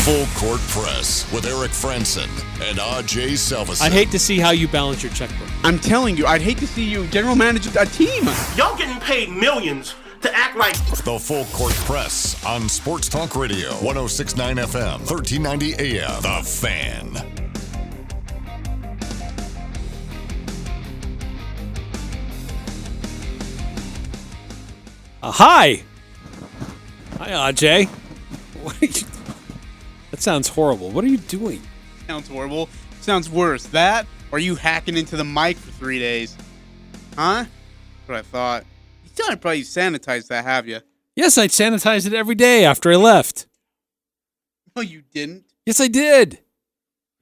Full Court Press with Eric Frandsen and Ajay Salvesen. I'd hate to see how you balance your checkbook. I'm telling you, I'd hate to see you general manage a team. Y'all getting paid millions to act like... The Full Court Press on Sports Talk Radio, 106.9 FM, 1390 AM. The Fan. Hi. Hi, Ajay. What are you... That sounds horrible. What are you doing? Sounds horrible. Sounds worse. That, or you hacking into the mic for 3 days? Huh? That's what I thought. You still haven't probably sanitized that, have you? Yes, I sanitized it every day after I left. No, you didn't. Yes, I did.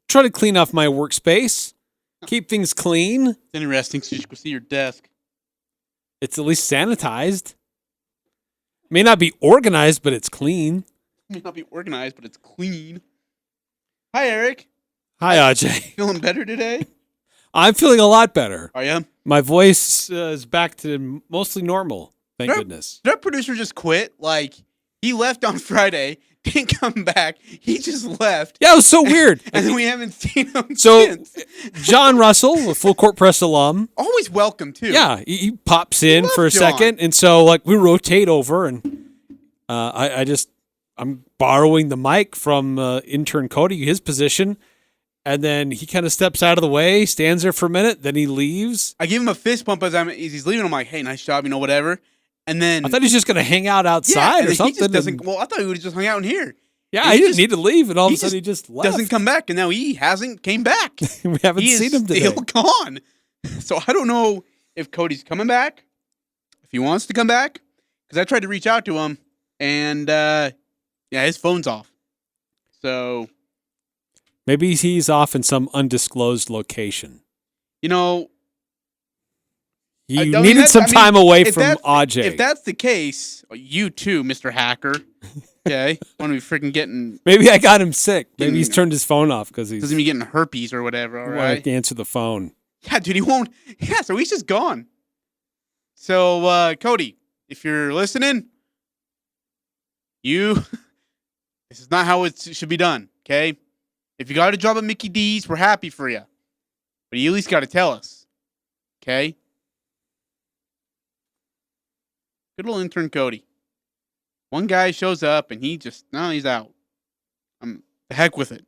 Try to clean off my workspace. Keep things clean. It's interesting, so you should go see your desk. It's at least sanitized. May not be organized, but it's clean. It may not be organized, but it's clean. Hi, Eric. Hi, Ajay. Feeling better today? I'm feeling a lot better. Are you? My voice is back to mostly normal. Thank goodness. Did our producer just quit? Like, he left on Friday, didn't come back. He just left. Yeah, it was so weird. And then we haven't seen him So, since. John Russell, a Full Court Press alum. Always welcome, too. Yeah, he pops in love for a John. second. And so, like, we rotate over, and I'm borrowing the mic from intern Cody, his position. And then he kind of steps out of the way, stands there for a minute, then he leaves. I give him a fist bump as he's leaving. I'm like, hey, nice job, whatever. And then I thought he was just going to hang out outside or something. He just doesn't. Well, I thought he would have just hung out in here. Yeah, he didn't need to leave, and all of a sudden he just left. Doesn't come back, and now he hasn't came back. We haven't seen him today. He's still gone. So I don't know if Cody's coming back, if he wants to come back, because I tried to reach out to him, and his phone's off. So maybe he's off in some undisclosed location. You needed some time away from Ajay. If that's the case, you too, Mr. Hacker. Okay, want to be freaking getting? Maybe I got him sick. Maybe he's turned his phone off because he's doesn't be getting herpes or whatever. All right, to answer the phone. Yeah, dude, he won't. Yeah, so he's just gone. So, Cody, if you're listening, this is not how it should be done. Okay, if you got a job at Mickey D's, we're happy for you, but you at least got to tell us. Okay. Good little intern Cody. One guy shows up and he's out. The heck with it.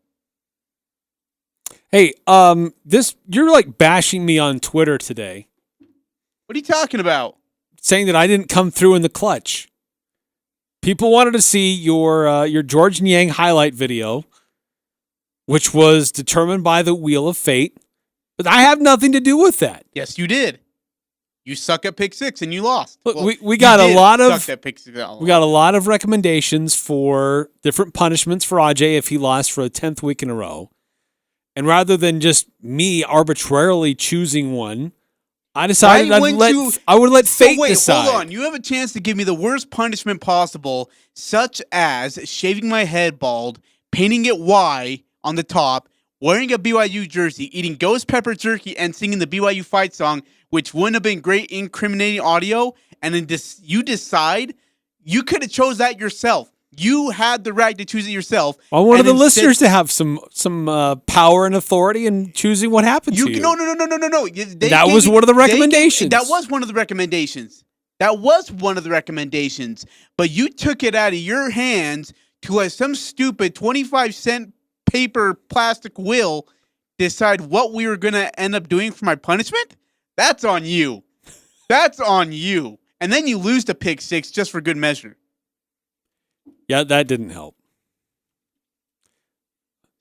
Hey, you're like bashing me on Twitter today. What are you talking about? Saying that I didn't come through in the clutch. People wanted to see your George Niang highlight video, which was determined by the Wheel of Fate, but I have nothing to do with that. Yes, you did. You suck at pick six and you lost. Look, we got a lot of recommendations for different punishments for Ajay if he lost for the 10th week in a row. And rather than just me arbitrarily choosing one, I decided I would let fate decide. Hold on. You have a chance to give me the worst punishment possible, such as shaving my head bald, painting it Y on the top, wearing a BYU jersey, eating ghost pepper jerky, and singing the BYU fight song, which wouldn't have been great incriminating audio, and then you decide, you could have chose that yourself. You had the right to choose it yourself. I wanted the listeners to have some power and authority in choosing what happened to you. No. That was one of the recommendations. That was one of the recommendations. But you took it out of your hands to let some stupid 25-cent paper plastic will decide what we were going to end up doing for my punishment? That's on you. That's on you. And then you lose to pick six just for good measure. Yeah, that didn't help.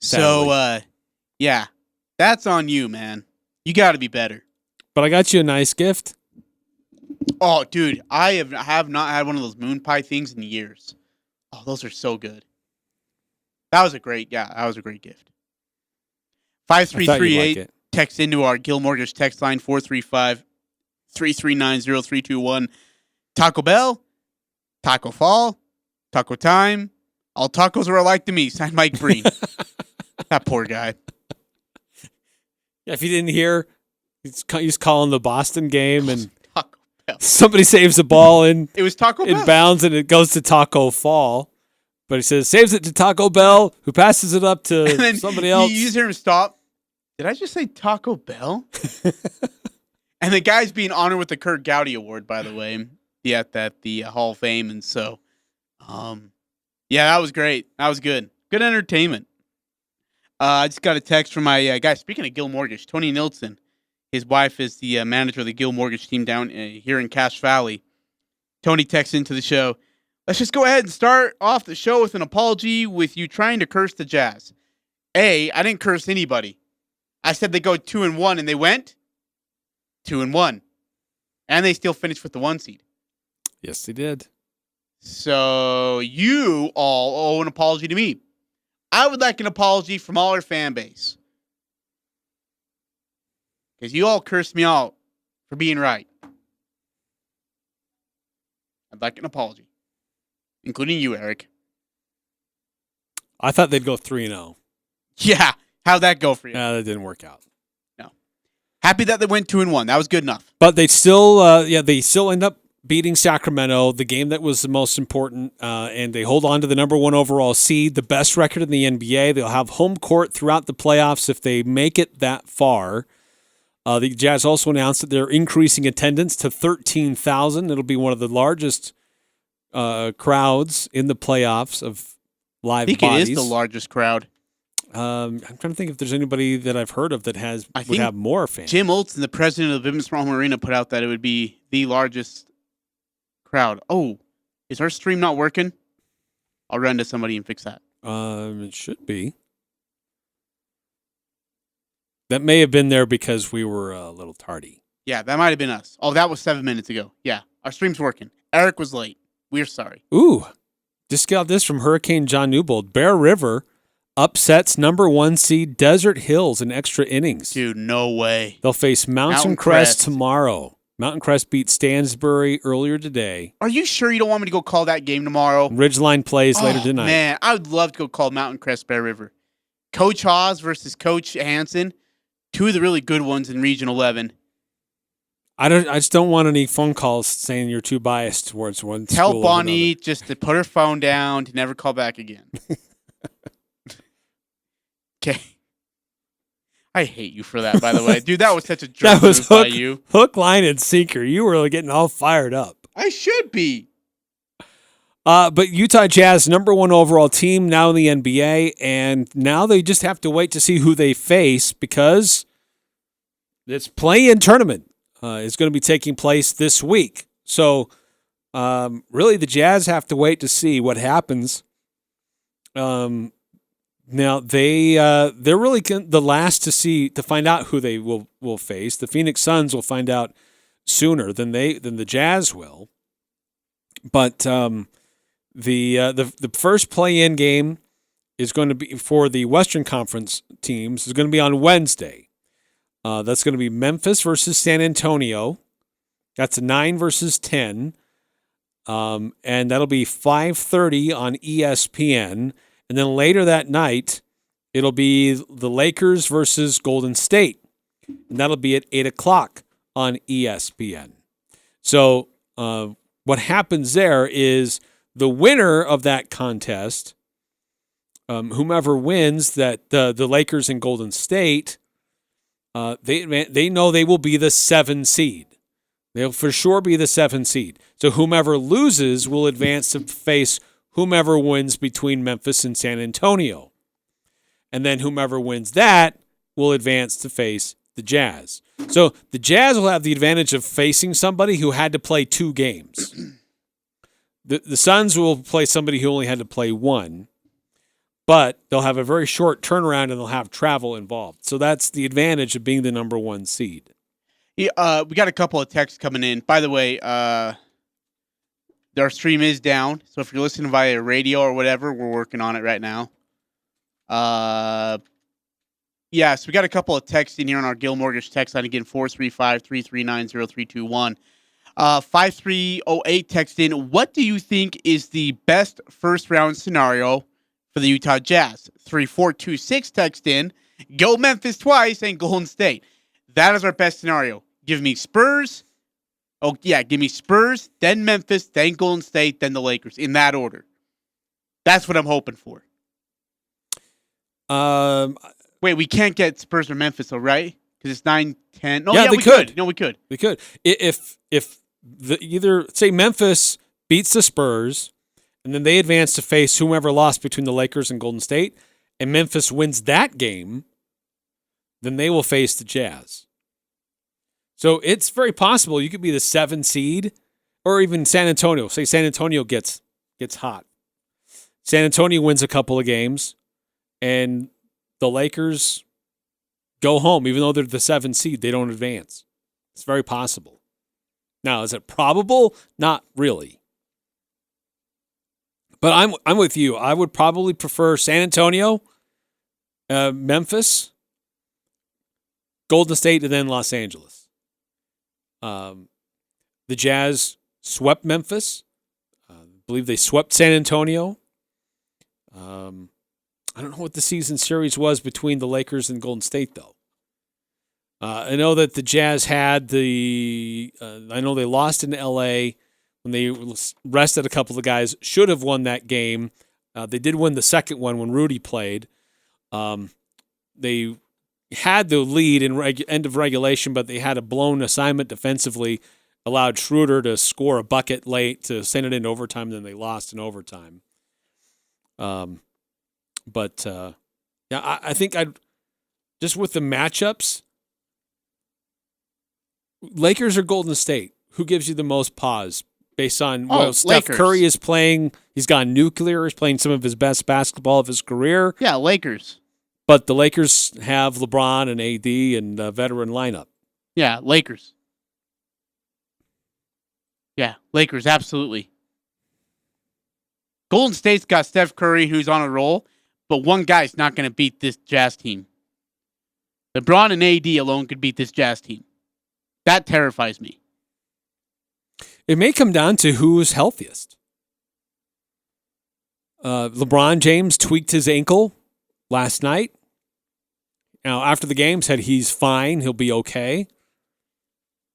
Sadly. So, that's on you, man. You got to be better. But I got you a nice gift. Oh, dude, I have not had one of those moon pie things in years. Oh, those are so good. That was a great gift. 5338. Text into our Gil Mortgage text line 435-339-0321. Taco Bell, Taco Fall, Taco Time. All tacos are alike to me. Signed Mike Breen. That poor guy. Yeah, if you didn't hear, he's calling the Boston game and Taco Bell. Somebody saves the ball in it was Taco Bell. It bounds and it goes to Taco Fall. But he says, saves it to Taco Bell, who passes it up to somebody else. You hear him stop. Did I just say Taco Bell? And the guy's being honored with the Kurt Gowdy Award, by the way, at the Hall of Fame. And so, yeah, that was great. That was good. Good entertainment. I just got a text from my guy. Speaking of Gill Mortgage, Tony Nilsson. His wife is the manager of the Gill Mortgage team down here in Cache Valley. Tony texts into the show. Let's just go ahead and start off the show with an apology with you trying to curse the Jazz. I didn't curse anybody. I said they go 2-1, and they went 2-1. And they still finished with the 1 seed. Yes, they did. So you all owe an apology to me. I would like an apology from all our fan base. Because you all cursed me out for being right. I'd like an apology. Including you, Eric. I thought they'd go 3-0. Yeah. How'd that go for you? Yeah, that didn't work out. No. Happy that they went 2-1. That was good enough. But they still, they still end up beating Sacramento, the game that was the most important, and they hold on to the number 1 overall seed, the best record in the NBA. They'll have home court throughout the playoffs if they make it that far. The Jazz also announced that they're increasing attendance to 13,000. It'll be one of the largest crowds in the playoffs of live bodies. I think it is the largest crowd. I'm trying to think if there's anybody that I've heard of that would have more fans. Jim Olsen, the president of the Vivint Small Home Arena, put out that it would be the largest crowd. Oh, is our stream not working? I'll run to somebody and fix that. It should be. That may have been there because we were a little tardy. Yeah, that might have been us. Oh, that was 7 minutes ago. Yeah, our stream's working. Eric was late. We're sorry. Ooh, just got this from Hurricane John Newbold. Bear River upsets number 1 seed Desert Hills in extra innings. Dude, no way. They'll face Mountain Crest tomorrow. Mountain Crest beat Stansbury earlier today. Are you sure you don't want me to go call that game tomorrow? Ridgeline plays later tonight. Man, I would love to go call Mountain Crest Bear River. Coach Haas versus Coach Hansen. 2 of the really good ones in Region 11. I just don't want any phone calls saying you're too biased towards one school. Tell Bonnie just to put her phone down, to never call back again. Okay. I hate you for that, by the way. Dude, that was such a jerk move by you. Hook, line, and sinker. You were getting all fired up. I should be. But Utah Jazz, number 1 overall team now in the NBA, and now they just have to wait to see who they face because this play-in tournament is going to be taking place this week. So really the Jazz have to wait to see what happens. Now they're really the last to find out who they will face. The Phoenix Suns will find out sooner than the Jazz will. But the first play-in game is going to be for the Western Conference teams is going to be on Wednesday. That's going to be Memphis versus San Antonio. That's 9 versus 10. And that'll be 5:30 on ESPN. And then later that night, it'll be the Lakers versus Golden State. And that'll be at 8 o'clock on ESPN. So what happens there is the winner of that contest, whomever wins that the Lakers and Golden State, they know they will be the 7 seed. They'll for sure be the 7 seed. So whomever loses will advance to face whomever wins between Memphis and San Antonio. And then whomever wins that will advance to face the Jazz. So the Jazz will have the advantage of facing somebody who had to play 2 games. The Suns will play somebody who only had to play 1. But they'll have a very short turnaround and they'll have travel involved. So that's the advantage of being the number 1 seed. Yeah, we got a couple of texts coming in. By the way, our stream is down. So if you're listening via radio or whatever, we're working on it right now. So we got a couple of texts in here on our Gill Mortgage text line. Again, 435-339-0321. 5308 text in. What do you think is the best first-round scenario for the Utah Jazz? 3426 text in. Go Memphis twice and Golden State. That is our best scenario. Give me Spurs. Oh, yeah, give me Spurs, then Memphis, then Golden State, then the Lakers, in that order. That's what I'm hoping for. Wait, we can't get Spurs or Memphis, though, right? Because it's 9-10. No, yeah, we could. No, we could. We could. If either, say, Memphis beats the Spurs, and then they advance to face whomever lost between the Lakers and Golden State, and Memphis wins that game, then they will face the Jazz. So it's very possible you could be the 7 seed, or even San Antonio. Say San Antonio gets hot. San Antonio wins a couple of games, and the Lakers go home. Even though they're the 7 seed, they don't advance. It's very possible. Now, is it probable? Not really. But I'm with you. I would probably prefer San Antonio, Memphis, Golden State, and then Los Angeles. The Jazz swept Memphis. I believe they swept San Antonio. I don't know what the season series was between the Lakers and Golden State, though. I know that the Jazz had I know they lost in L.A. when they rested a couple of guys. Should have won that game. They did win the second one when Rudy played. They had the lead in end of regulation, but they had a blown assignment defensively, allowed Schroeder to score a bucket late to send it into overtime, then they lost in overtime. But I think I'd just with the matchups, Lakers or Golden State, who gives you the most pause based on Steph Lakers. Curry is playing? He's gone nuclear. He's playing some of his best basketball of his career. Yeah, Lakers. But the Lakers have LeBron and AD and a veteran lineup. Yeah, Lakers. Yeah, Lakers, absolutely. Golden State's got Steph Curry, who's on a roll, but one guy's not going to beat this Jazz team. LeBron and AD alone could beat this Jazz team. That terrifies me. It may come down to who's healthiest. LeBron James tweaked his ankle last night. Now, after the game, said he's fine. He'll be okay.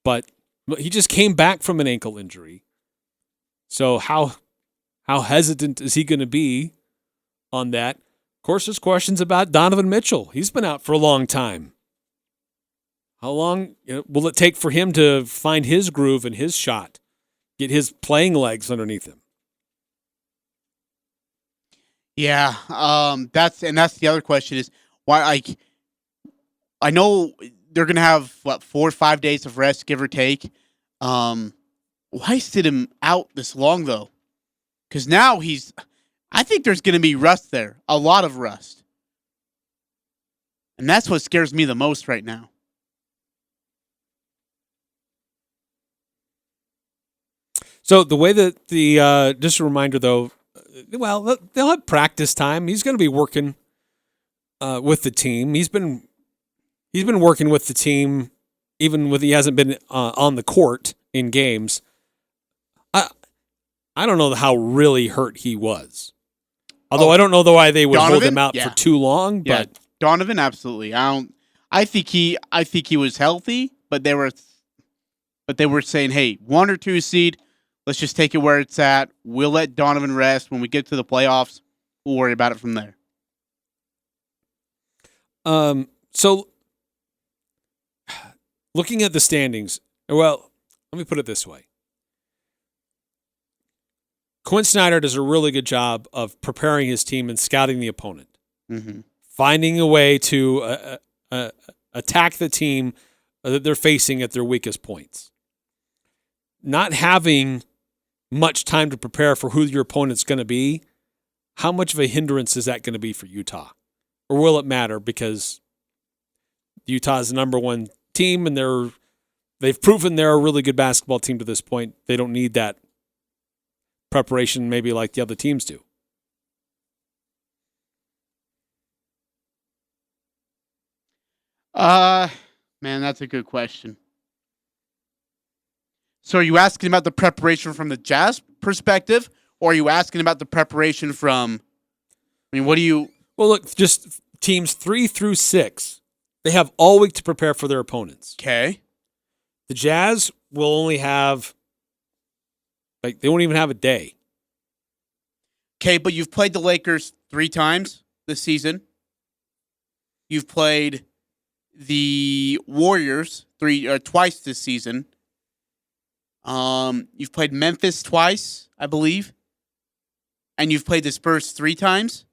But he just came back from an ankle injury. So how hesitant is he going to be on that? Of course, there's questions about Donovan Mitchell. He's been out for a long time. How long will it take for him to find his groove and his shot, get his playing legs underneath him? Yeah, that's the other question is why. I know they're gonna have 4 or 5 days of rest, give or take. Why sit him out this long though? Because now I think there's gonna be rust there, a lot of rust, and that's what scares me the most right now. So the way that just a reminder though, well, they'll have practice time. He's going to be working with the team. He's been working with the team even when he hasn't been on the court in games. I don't know how really hurt he was. Although I don't know why they would hold him out for too long. Yeah, But Donovan, absolutely. I think he was healthy, but they were saying, hey, 1 or 2 seed. Let's just take it where it's at. We'll let Donovan rest. When we get to the playoffs, we'll worry about it from there. So looking at the standings, well, let me put it this way. Quinn Snyder does a really good job of preparing his team and scouting the opponent, finding a way to attack the team that they're facing at their weakest points. Not having much time to prepare for who your opponent's going to be, how much of a hindrance is that going to be for Utah? Or will it matter because Utah's the number one team and they've proven they're a really good basketball team to this point. They don't need that preparation maybe like the other teams do. Man, that's a good question. So are you asking about the preparation from the Jazz perspective, or are you asking about the preparation from, what do you... Well, look, just teams 3 through 6, they have all week to prepare for their opponents. Okay. The Jazz will only have, they won't even have a day. Okay, but you've played the Lakers 3 times this season. You've played the Warriors twice this season. You've played Memphis twice, I believe. And you've played the Spurs 3 times.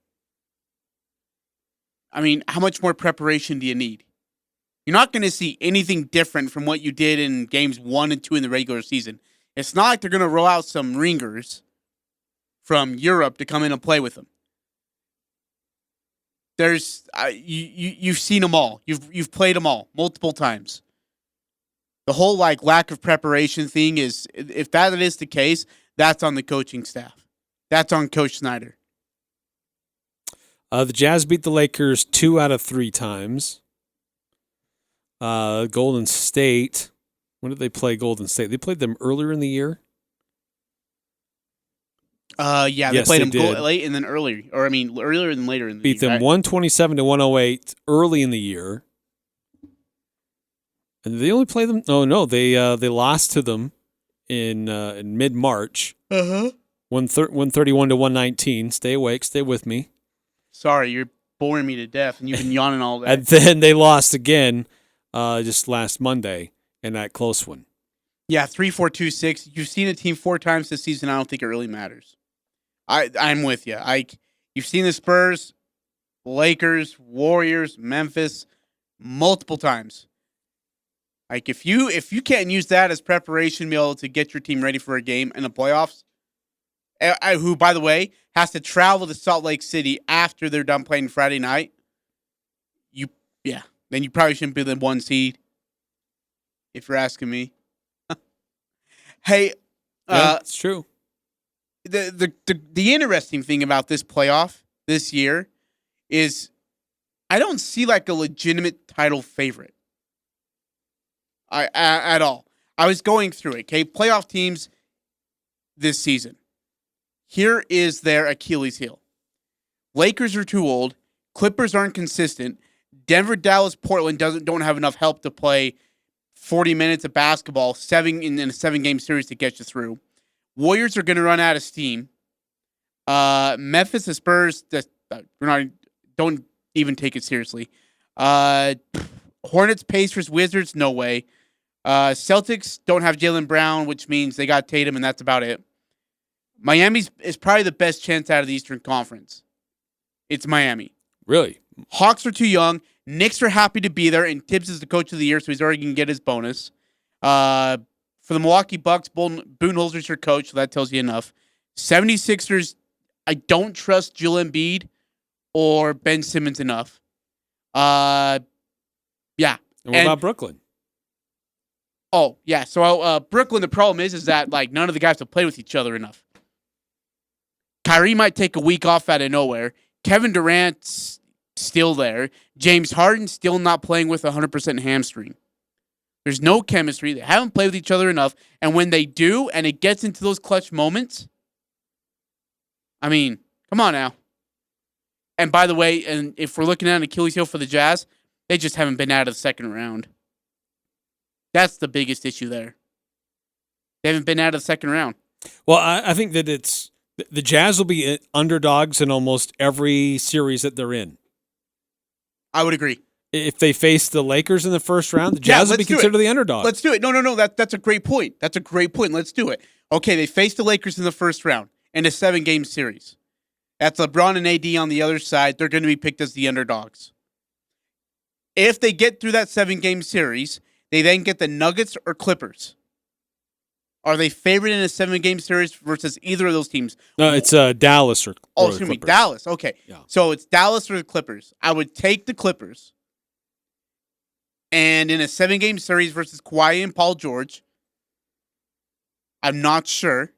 I mean, how much more preparation do you need? You're not going to see anything different from what you did in games 1 and 2 in the regular season. It's not like they're going to roll out some ringers from Europe to come in and play with them. There's you've seen them all. You've played them all multiple times. The whole lack of preparation thing is, if that is the case, that's on the coaching staff. That's on Coach Snyder. The Jazz beat the Lakers 2 out of 3 times. Golden State. When did they play Golden State? They played them earlier in the year. They played them late and then earlier. Or earlier and later in the year. Beat them 127-108 early in the year. And they only play them. No, they lost to them in mid-March. 131-119. Stay awake. Stay with me. Sorry, you're boring me to death, and you've been yawning all day. And then they lost again just last Monday in that close one. Yeah, 3-4-2-6. You've seen a team 4 times this season. I don't think it really matters. I'm with you. You've seen the Spurs, Lakers, Warriors, Memphis multiple times. If you can't use that as preparation to be able to get your team ready for a game in the playoffs, who, by the way, has to travel to Salt Lake City after they're done playing Friday night, then you probably shouldn't be the 1 seed, if you're asking me. Hey, it's true. The interesting thing about this playoff this year is I don't see a legitimate title favorite. At all. I was going through it. Okay, playoff teams this season. Here is their Achilles heel. Lakers are too old. Clippers aren't consistent. Denver, Dallas, Portland don't have enough help to play 40 minutes of basketball, 7 in a 7-game series to get you through. Warriors are going to run out of steam. Memphis, the Spurs, don't even take it seriously. Hornets, Pacers, Wizards, no way. Celtics don't have Jaylen Brown, which means they got Tatum, and that's about it. Miami is probably the best chance out of the Eastern Conference. It's Miami. Really? Hawks are too young. Knicks are happy to be there, and Tibbs is the coach of the year, so he's already going to get his bonus. For the Milwaukee Bucks, Budenholzer's your coach, so that tells you enough. 76ers, I don't trust Joel Embiid or Ben Simmons enough. Yeah. And what about Brooklyn? Oh, yeah. So Brooklyn, the problem is that none of the guys have played with each other enough. Kyrie might take a week off out of nowhere. Kevin Durant's still there. James Harden still not playing with 100% hamstring. There's no chemistry. They haven't played with each other enough. And when they do, and it gets into those clutch moments, come on now. And by the way, and if we're looking at an Achilles heel for the Jazz, they just haven't been out of the second round. That's the biggest issue there. They haven't been out of the second round. Well, I think that the Jazz will be underdogs in almost every series that they're in. I would agree. If they face the Lakers in the first round, the Jazz will be considered the underdog. Let's do it. No. That's a great point. That's a great point. Let's do it. Okay, they face the Lakers in the first round in a 7-game series. That's LeBron and AD on the other side. They're going to be picked as the underdogs. If they get through that 7-game series, they then get the Nuggets or Clippers. Are they favored in a 7-game series versus either of those teams? No, it's Dallas or excuse me, Dallas. Okay. Yeah. So it's Dallas or the Clippers. I would take the Clippers. And in a 7-game series versus Kawhi and Paul George, I'm not sure.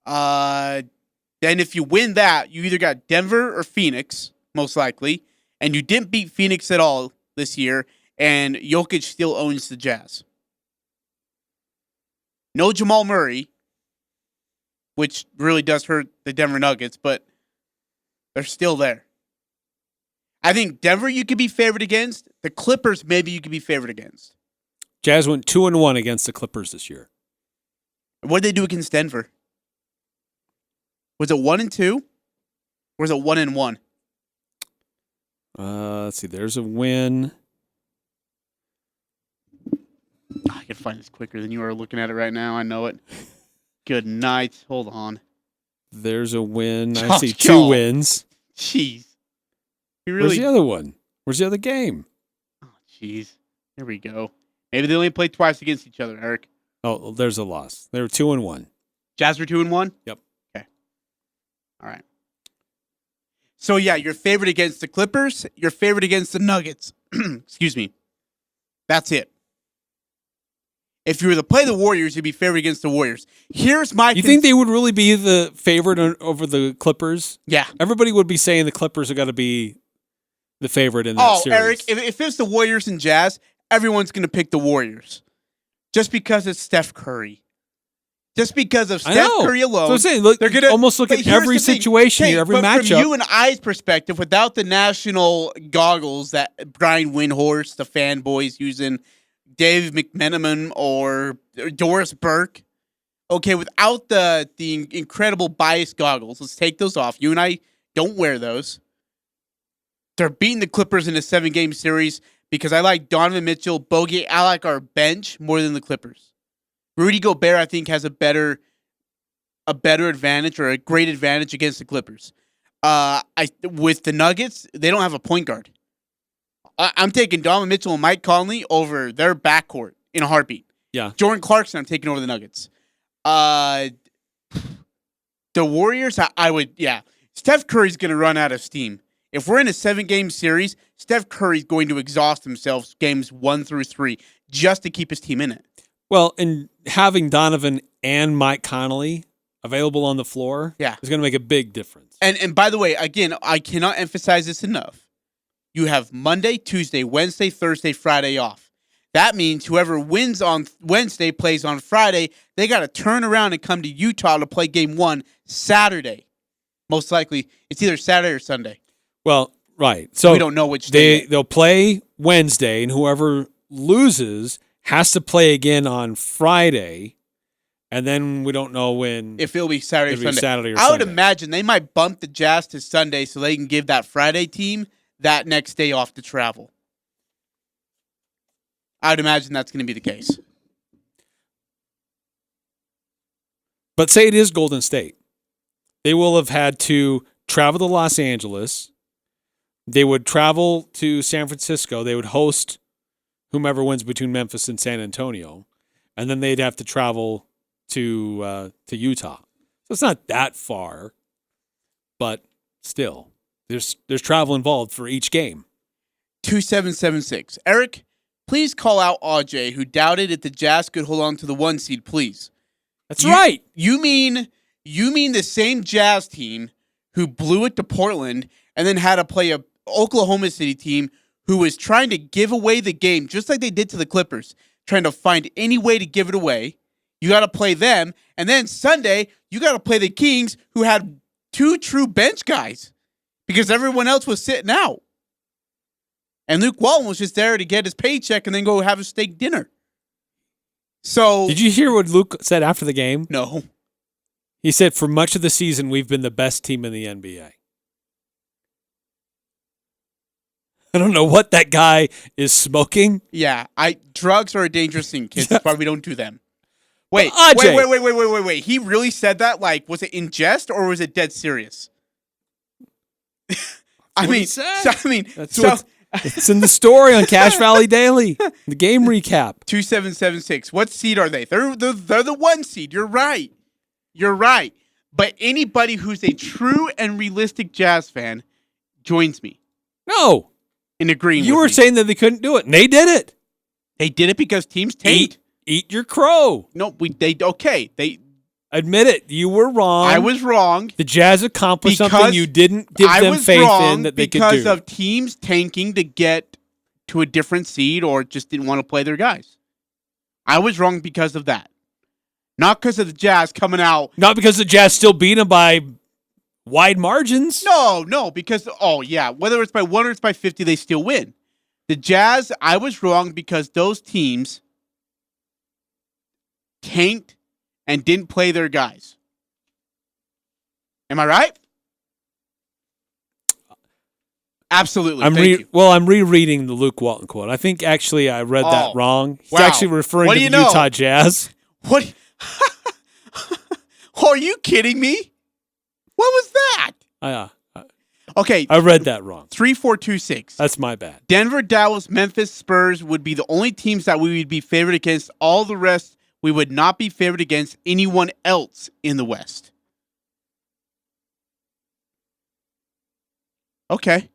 Then if you win that, you either got Denver or Phoenix, most likely, and you didn't beat Phoenix at all this year, and Jokic still owns the Jazz. No Jamal Murray, which really does hurt the Denver Nuggets, but they're still there. I think Denver you could be favored against. The Clippers maybe you could be favored against. Jazz went 2-1 against the Clippers this year. What did they do against Denver? Was it 1-2? Or was it 1-1? Let's see. There's a win. I can find this quicker than you are looking at it right now. I know it. Good night. Hold on. There's a win. I Oh, see God. 2 wins. Jeez. Where's the other one? Where's the other game? Oh, jeez. There we go. Maybe they only played twice against each other, Eric. Oh, there's a loss. They were 2-1. Jazz were 2-1? Yep. Okay. All right. So, yeah, your favorite against the Clippers, your favorite against the Nuggets. Excuse me. That's it. If you were to play the Warriors, you'd be favored against the Warriors. Here's my... You think they would really be the favorite over the Clippers? Yeah. Everybody would be saying the Clippers are going to be the favorite in that series. Eric, if it's the Warriors and Jazz, everyone's going to pick the Warriors. Just because it's Steph Curry. Just because of Steph Curry alone. So I'm saying, look, they're gonna almost look at every situation here, every matchup. From you and I's perspective, without the national goggles that Brian Windhorst, the fanboys using, Dave McMenamin or Doris Burke, okay, without the incredible bias goggles, let's take those off. You and I don't wear those. They're beating the Clippers in a 7-game series because I like Donovan Mitchell, Bogey. I like our bench more than the Clippers. Rudy Gobert, I think, has a better advantage or a great advantage against the Clippers. With the Nuggets, they don't have a point guard. I'm taking Donovan Mitchell and Mike Conley over their backcourt in a heartbeat. Yeah. Jordan Clarkson, I'm taking over the Nuggets. The Warriors, I would, yeah. Steph Curry's going to run out of steam. If we're in a 7-game series, Steph Curry's going to exhaust himself games 1 through 3 just to keep his team in it. Well, and having Donovan and Mike Conley available on the floor is going to make a big difference. And by the way, again, I cannot emphasize this enough. You have Monday, Tuesday, Wednesday, Thursday, Friday off. That means whoever wins on Wednesday plays on Friday. They got to turn around and come to Utah to play game 1 Saturday. Most likely, it's either Saturday or Sunday. Well, right. So we don't know which day. They'll play Wednesday, and whoever loses has to play again on Friday. And then we don't know when. If it'll be Saturday or Sunday. Saturday or I would Sunday. imagine they might bump the Jazz to Sunday so they can give that Friday team that next day off to travel. I would imagine that's going to be the case. But say it is Golden State. They will have had to travel to Los Angeles. They would travel to San Francisco. They would host whomever wins between Memphis and San Antonio. And then they'd have to travel to Utah. So it's not that far, but still, there's travel involved for each game. 2776. Eric, please call out Ajay, who doubted if the Jazz could hold on to the 1 seed, please. That's right. You mean the same Jazz team who blew it to Portland and then had to play a Oklahoma City team who was trying to give away the game, just like they did to the Clippers, trying to find any way to give it away. You got to play them. And then Sunday, you got to play the Kings, who had 2 true bench guys because everyone else was sitting out. And Luke Walton was just there to get his paycheck and then go have a steak dinner. So, did you hear what Luke said after the game? No. He said, for much of the season, we've been the best team in the NBA. I don't know what that guy is smoking. Yeah, drugs are a dangerous thing, kids. That's why we don't do them. Wait, Ajay. wait. He really said that? Like, was it in jest or was it dead serious? It's in the story on Cache Valley Daily, the game recap. 2776. What seed are they? They're the 1 seed. You're right. But anybody who's a true and realistic Jazz fan joins me. No. In agreeing You were saying that they couldn't do it, and they did it. They did it because teams tanked. Eat your crow. No, they admit it. You were wrong. I was wrong. The Jazz accomplished something you didn't give them faith in that they could do. Because of teams tanking to get to a different seed or just didn't want to play their guys. I was wrong because of that. Not because of the Jazz coming out. Not because the Jazz still beat them by wide margins. No, because, whether it's by 1 or it's by 50, they still win. The Jazz, I was wrong because those teams tanked and didn't play their guys. Am I right? Absolutely. I'm rereading the Luke Walton quote. I think actually I read that wrong. He's actually referring to the Utah Jazz. What? Are you kidding me? What was that? Okay. I read that wrong. 3-4-2-6. That's my bad. Denver, Dallas, Memphis, Spurs would be the only teams that we would be favored against. All the rest, we would not be favored against anyone else in the West. Okay.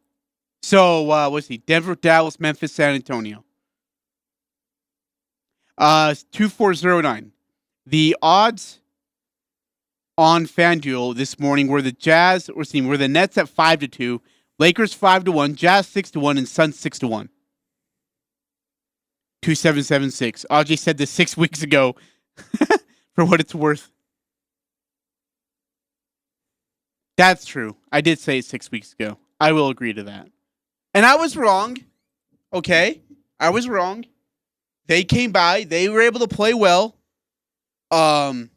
So, what's he? Denver, Dallas, Memphis, San Antonio. 2409. The odds on FanDuel this morning were the Nets at 5-2, Lakers 5-1, Jazz 6-1, and Suns 6-1. 2776. Ajay said this 6 weeks ago. For what it's worth. That's true. I did say it 6 weeks ago. I will agree to that. And I was wrong. Okay? I was wrong. They came by. They were able to play well. Got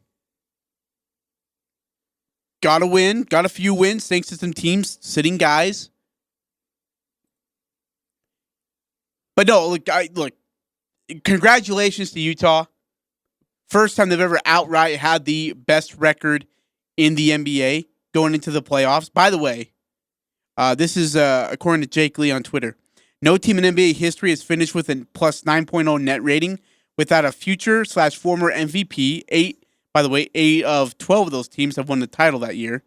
a win. Got a few wins thanks to some teams sitting guys. But no, look. Congratulations to Utah. First time they've ever outright had the best record in the NBA going into the playoffs. By the way, this is according to Jake Lee on Twitter. No team in NBA history has finished with a plus 9.0 net rating without a future/former MVP. 8 of 12 of those teams have won the title that year.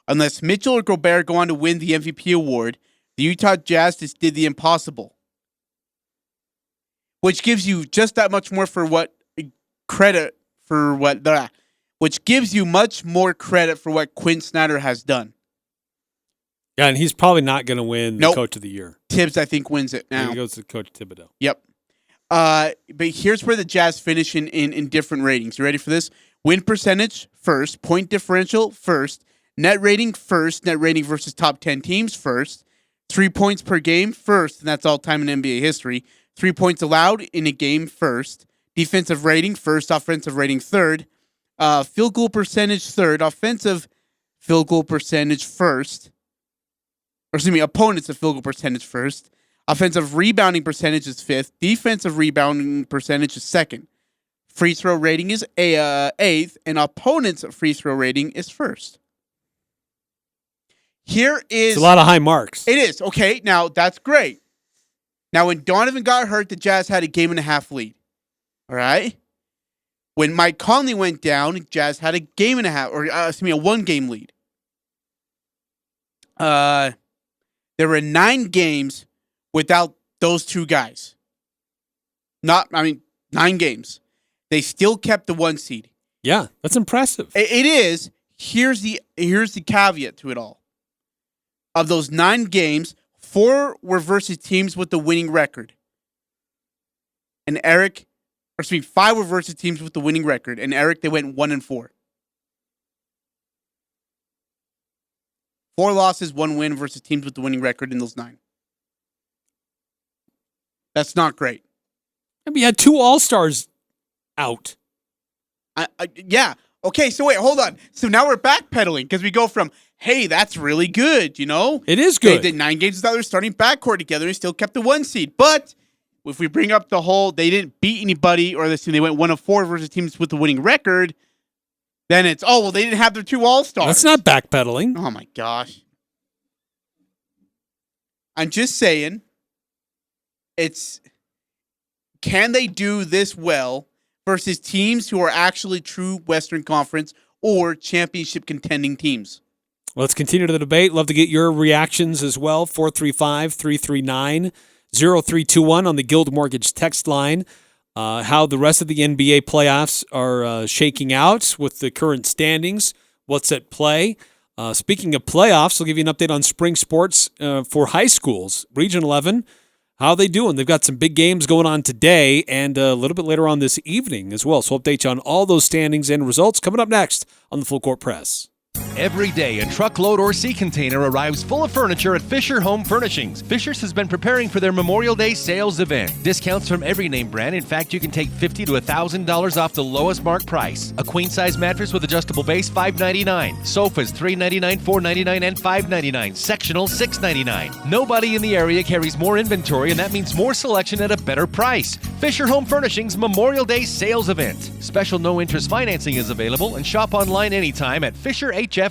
Unless Mitchell or Gobert go on to win the MVP award, the Utah Jazz just did the impossible. Which gives you just that much more which gives you much more credit for what Quinn Snyder has done. Yeah, and he's probably not going to win the Coach of the Year. Tibbs, I think, wins it now. He goes to Coach Thibodeau. Yep. But here's where the Jazz finish in different ratings. You ready for this? Win percentage, first. Point differential, first. Net rating, first. Net rating versus top 10 teams, first. 3 points per game, first. And that's all time in NBA history. 3 points allowed in a game, first. Defensive rating, first. Offensive rating, third. Field goal percentage, third. Offensive field goal percentage, first. Opponents of field goal percentage, first. Offensive rebounding percentage is fifth. Defensive rebounding percentage is second. Free throw rating is eighth. And opponents' free throw rating is first. It's a lot of high marks. It is. Okay, now that's great. Now, when Donovan got hurt, the Jazz had a 1.5 lead. All right? When Mike Conley went down, Jazz had a 1-game lead. There were 9 games without those two guys. 9 games. They still kept the 1 seed. Yeah, that's impressive. It is. Here's the caveat to it all. Of those 9 games, 4 were versus teams with the winning record. And 5 were versus teams with the winning record. And Eric, they went 1-4. 4 losses, 1 win versus teams with the winning record in those 9. That's not great. I mean, you had 2 All-Stars out. Yeah. Okay, so wait, hold on. So now we're backpedaling because we go from, hey, that's really good, you know? It is good. They did 9 games without their starting backcourt together and still kept the 1 seed. But if we bring up the whole, they didn't beat anybody, or they went 1-4 versus teams with the winning record, then it's, they didn't have their 2 All-Stars. That's not backpedaling. Oh, my gosh. I'm just saying, can they do this well versus teams who are actually true Western Conference or championship contending teams? Let's continue to the debate. Love to get your reactions as well. 435-339-0321 on the Guild Mortgage text line. How the rest of the NBA playoffs are shaking out with the current standings. What's at play? Speaking of playoffs, I'll give you an update on spring sports for high schools. Region 11, how are they doing? They've got some big games going on today and a little bit later on this evening as well. So update you on all those standings and results coming up next on the Full Court Press. Every day, a truckload or sea container arrives full of furniture at Fisher Home Furnishings. Fisher's has been preparing for their Memorial Day sales event. Discounts from every name brand. In fact, you can take $50 to $1,000 off the lowest mark price. A queen-size mattress with adjustable base, $5.99. Sofas, $3.99, $4.99, and $5.99. Sectional, $6.99. Nobody in the area carries more inventory, and that means more selection at a better price. Fisher Home Furnishings Memorial Day sales event. Special no-interest financing is available, and shop online anytime at FisherHF.com.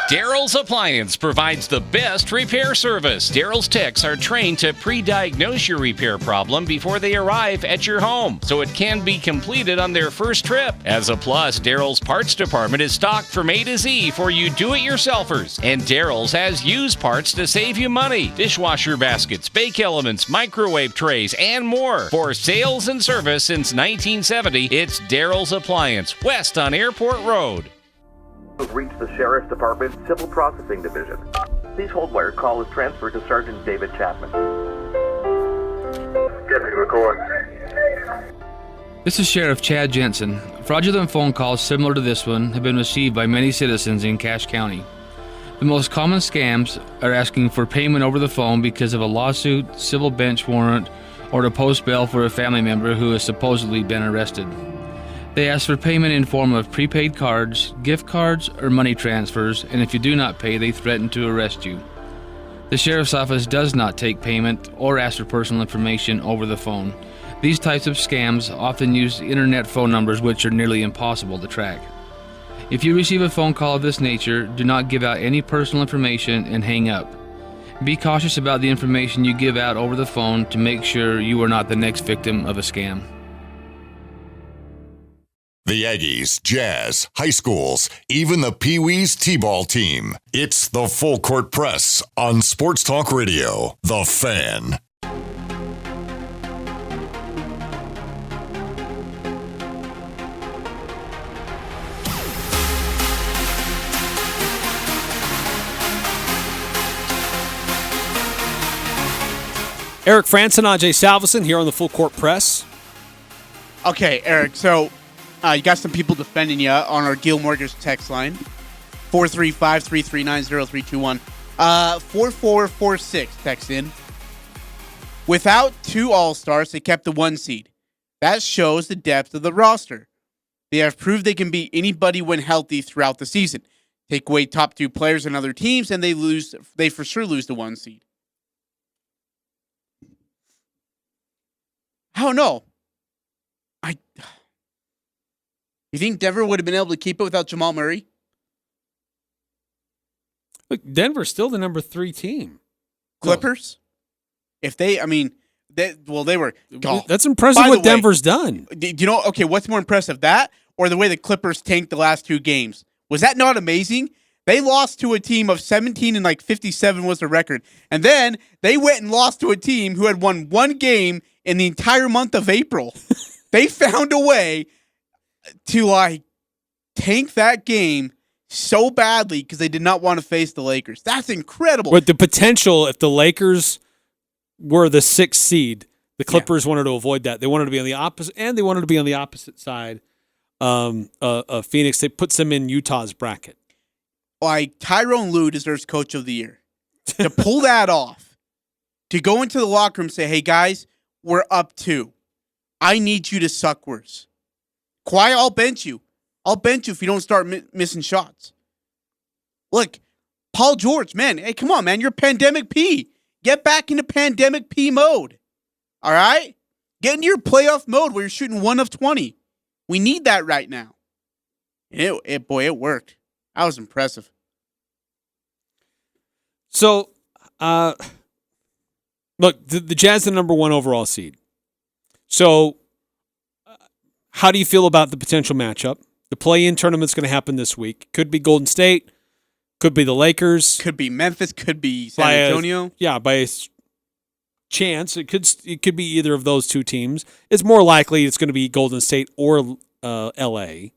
Daryl's Appliance provides the best repair service. Daryl's techs are trained to pre-diagnose your repair problem before they arrive at your home, so it can be completed on their first trip. As a plus, Daryl's parts department is stocked from A to Z for you do-it-yourselfers, and Daryl's has used parts to save you money. Dishwasher baskets, bake elements, microwave trays, and more. For sales and service since 1970, it's Daryl's Appliance, west on Airport Road. Reached the Sheriff's Department Civil Processing Division. Please hold where call is transferred to Sergeant David Chapman. Get me record. This is Sheriff Chad Jensen. Fraudulent phone calls similar to this one have been received by many citizens in Cache County. The most common scams are asking for payment over the phone because of a lawsuit, civil bench warrant, or to post bail for a family member who has supposedly been arrested. They ask for payment in form of prepaid cards, gift cards, or money transfers, and if you do not pay, they threaten to arrest you. The Sheriff's Office does not take payment or ask for personal information over the phone. These types of scams often use internet phone numbers which are nearly impossible to track. If you receive a phone call of this nature, do not give out any personal information and hang up. Be cautious about the information you give out over the phone to make sure you are not the next victim of a scam. The Aggies, Jazz, high schools, even the Pee Wee's T-ball team. It's the Full Court Press on Sports Talk Radio, The Fan. Eric Frandsen, Ajay Salvesen here on the Full Court Press. Okay, Eric, so you got some people defending you on our Gil Mortgage text line, 435-339-0321. 4446 text in. Without two All-Stars, they kept the 1 seed. That shows the depth of the roster. They have proved they can beat anybody when healthy throughout the season. Take away top 2 players in other teams, and they for sure lose the 1 seed. I don't know. You think Denver would have been able to keep it without Jamal Murray? Look, Denver's still the number 3 team. Clippers? If they were. That's impressive what Denver's done. Do you know, okay, what's more impressive, that or the way the Clippers tanked the last 2 games? Was that not amazing? They lost to a team of 17 and 57 was the record. And then they went and lost to a team who had won 1 game in the entire month of April. They found a way to tank that game so badly because they did not want to face the Lakers. That's incredible. With the potential, if the Lakers were the 6th seed, the Clippers wanted to avoid that. They wanted to be on the opposite, and they wanted to be on the opposite side of Phoenix. They puts them in Utah's bracket. Tyrone Lue deserves Coach of the Year. To pull that off, to go into the locker room and say, hey guys, we're up 2. I need you to suck worse. Kawhi, I'll bench you. I'll bench you if you don't start missing shots. Look, Paul George, man, hey, come on, man. You're pandemic P. Get back into pandemic P mode. All right? Get into your playoff mode where you're shooting 1 of 20. We need that right now. It worked. That was impressive. So, look, the Jazz are the number 1 overall seed. So, how do you feel about the potential matchup? The play-in tournament's going to happen this week. Could be Golden State. Could be the Lakers. Could be Memphis. Could be San Antonio. By a chance, it could be either of those 2 teams. It's more likely it's going to be Golden State or L.A.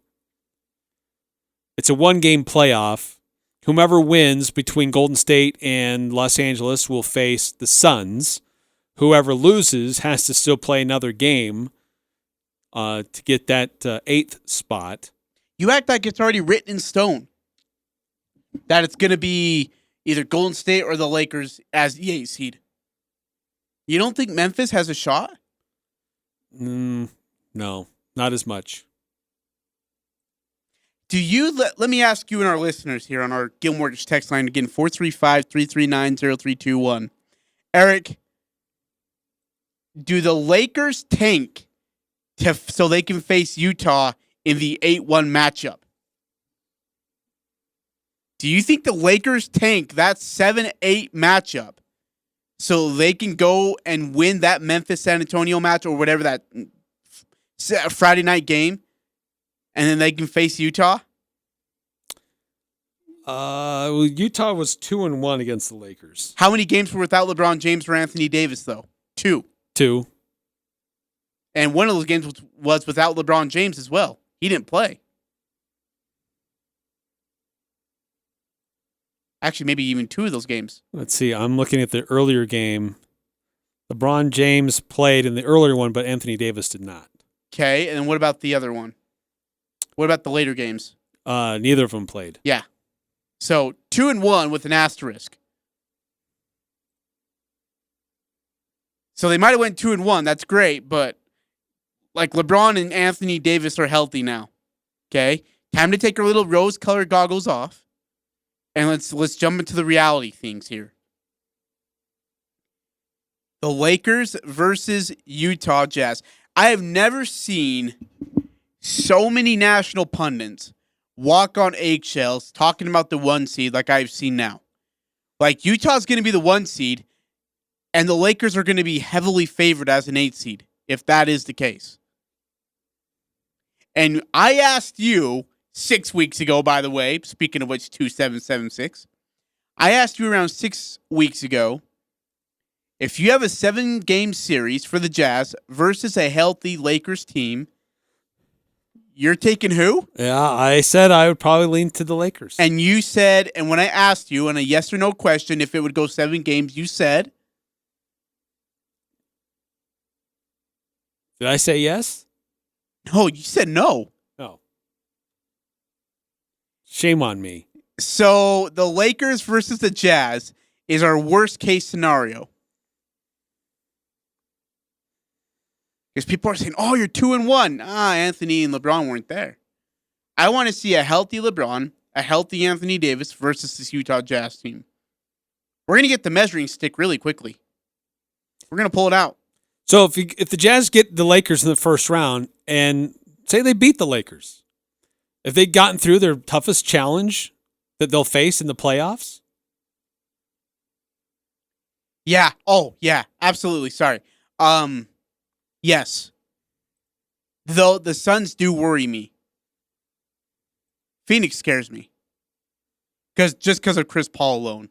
It's a 1-game playoff. Whomever wins between Golden State and Los Angeles will face the Suns. Whoever loses has to still play another game to get that 8th spot. You act like it's already written in stone that it's going to be either Golden State or the Lakers as the 8th seed. You don't think Memphis has a shot? No, not as much. Do you, let me ask you and our listeners here on our Gilmore text line again, 435-339-0321. Eric, do the Lakers tank so they can face Utah in the 8-1 matchup? Do you think the Lakers tank that 7-8 matchup so they can go and win that Memphis-San Antonio match or whatever that Friday night game, and then they can face Utah? Utah was 2-1 against the Lakers. How many games were without LeBron James or Anthony Davis, though? 2. And one of those games was without LeBron James as well. He didn't play. Actually, maybe even 2 of those games. Let's see. I'm looking at the earlier game. LeBron James played in the earlier one, but Anthony Davis did not. Okay, and then what about the other one? What about the later games? Neither of them played. Yeah. So 2-1 with an asterisk. So they might have went 2-1. That's great, but like LeBron and Anthony Davis are healthy now. Okay, time to take our little rose-colored goggles off, and let's jump into the reality things here. The Lakers versus Utah Jazz. I have never seen so many national pundits walk on eggshells talking about the 1 seed like I've seen now. Like Utah's going to be the 1 seed, and the Lakers are going to be heavily favored as an 8 seed, if that is the case. And I asked you 6 weeks ago, by the way, speaking of which, 2776, I asked you around 6 weeks ago, if you have a 7-game series for the Jazz versus a healthy Lakers team, you're taking who? Yeah, I said I would probably lean to the Lakers. And you said, and when I asked you on a yes or no question if it would go 7 games, you said? Did I say yes? No, you said no. No. Shame on me. So the Lakers versus the Jazz is our worst case scenario. Because people are saying, oh, you're 2-1. Anthony and LeBron weren't there. I want to see a healthy LeBron, a healthy Anthony Davis versus this Utah Jazz team. We're going to get the measuring stick really quickly. We're going to pull it out. So if the Jazz get the Lakers in the first round and say they beat the Lakers, if they'd gotten through their toughest challenge that they'll face in the playoffs? Yeah. Oh, yeah. Absolutely. Sorry. Yes. Though the Suns do worry me. Phoenix scares me. Just because of Chris Paul alone.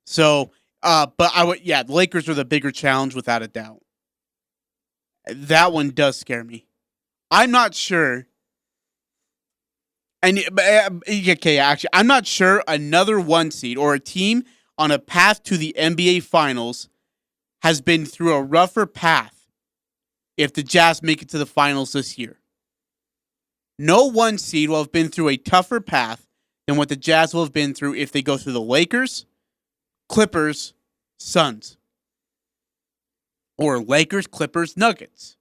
So, but the Lakers are the bigger challenge without a doubt. That one does scare me. I'm not sure. Okay, actually, I'm not sure another 1 seed or a team on a path to the NBA Finals has been through a rougher path if the Jazz make it to the finals this year. No 1 seed will have been through a tougher path than what the Jazz will have been through if they go through the Lakers, Clippers, Suns. Or Lakers, Clippers, Nuggets.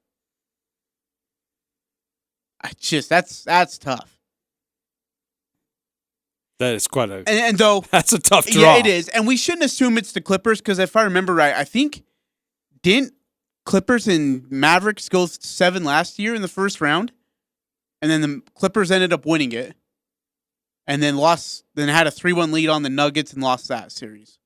That's tough. That is quite a and though that's a tough draw. Yeah, it is. And we shouldn't assume it's the Clippers because if I remember right, I think didn't Clippers and Mavericks go 7 last year in the first round? And then the Clippers ended up winning it. And then had a 3-1 lead on the Nuggets and lost that series.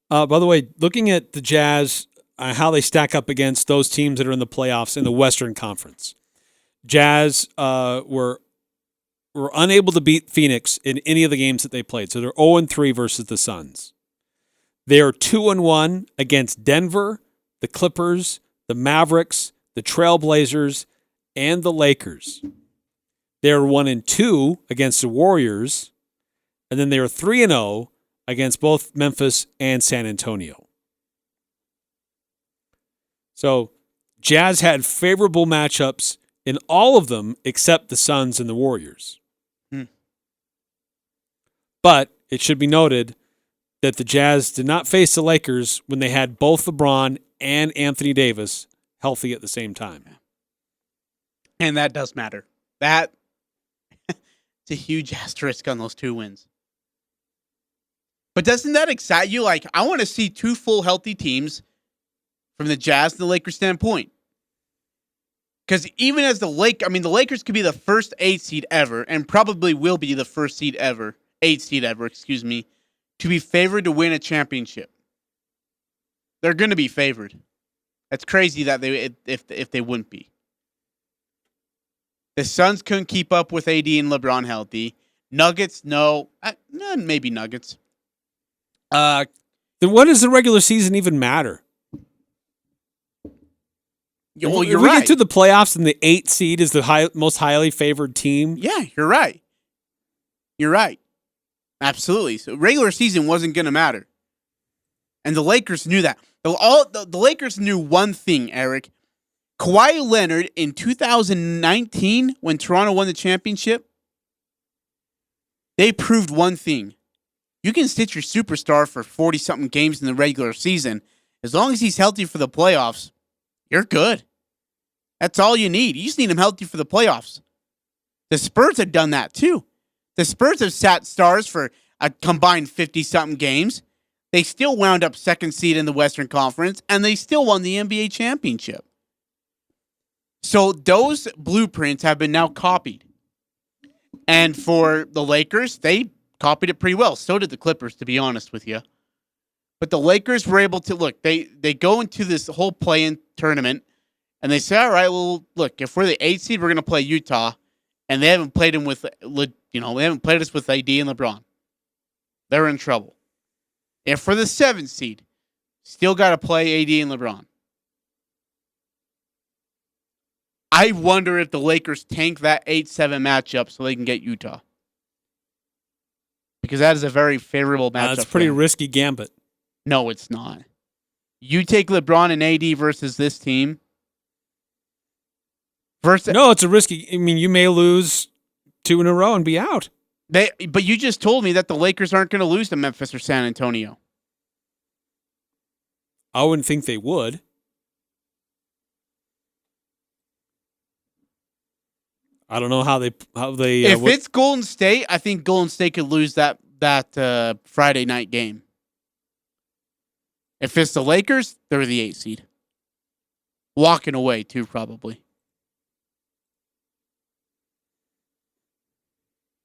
By the way, looking at the Jazz, how they stack up against those teams that are in the playoffs in the Western Conference. Jazz were unable to beat Phoenix in any of the games that they played. So they're 0-3 versus the Suns. They are 2-1 against Denver, the Clippers, the Mavericks, the Trailblazers, and the Lakers. They are 1-2 against the Warriors, and then they are 3-0 against both Memphis and San Antonio. So Jazz had favorable matchups in all of them except the Suns and the Warriors. But it should be noted that the Jazz did not face the Lakers when they had both LeBron and Anthony Davis healthy at the same time. And that does matter. That it's a huge asterisk on those 2 wins. But doesn't that excite you? Like, I want to see 2 full healthy teams from the Jazz and the Lakers standpoint. Because even as the Lakers could be the first 8 seed ever, and probably will be the first 8 seed ever, to be favored to win a championship. They're going to be favored. That's crazy that if they wouldn't be. The Suns couldn't keep up with AD and LeBron healthy. Nuggets, no. Maybe Nuggets. Then what does the regular season even matter? Well, if we get to the playoffs and the 8th seed is the most highly favored team. Yeah, you're right. You're right. Absolutely. So regular season wasn't going to matter. And the Lakers knew that. The Lakers knew one thing, Eric. Kawhi Leonard in 2019, when Toronto won the championship, they proved one thing. You can sit your superstar for 40-something games in the regular season. As long as he's healthy for the playoffs, you're good. That's all you need. You just need him healthy for the playoffs. The Spurs have done that too. The Spurs have sat stars for a combined 50-something games. They still wound up second seed in the Western Conference, and they still won the NBA championship. So those blueprints have been now copied. And for the Lakers, they copied it pretty well. So did the Clippers, to be honest with you. But the Lakers were able to, look, they go into this whole play-in tournament, and they say, all right, well, look, if we're the 8th seed, we're going to play Utah. And they haven't played them with, they haven't played us with AD and LeBron. They're in trouble. If we're the 7th seed, still got to play AD and LeBron. I wonder if the Lakers tank that 8-7 matchup so they can get Utah. Because that is a very favorable matchup. That's a pretty risky gambit. No, it's not. You take LeBron and AD versus this team. No, it's a risky. I mean, you may lose 2 in a row and be out. But you just told me that the Lakers aren't going to lose to Memphis or San Antonio. I wouldn't think they would. I don't know how they. If it's Golden State, I think Golden State could lose that Friday night game. If it's the Lakers, they're the 8th seed. Walking away too, probably.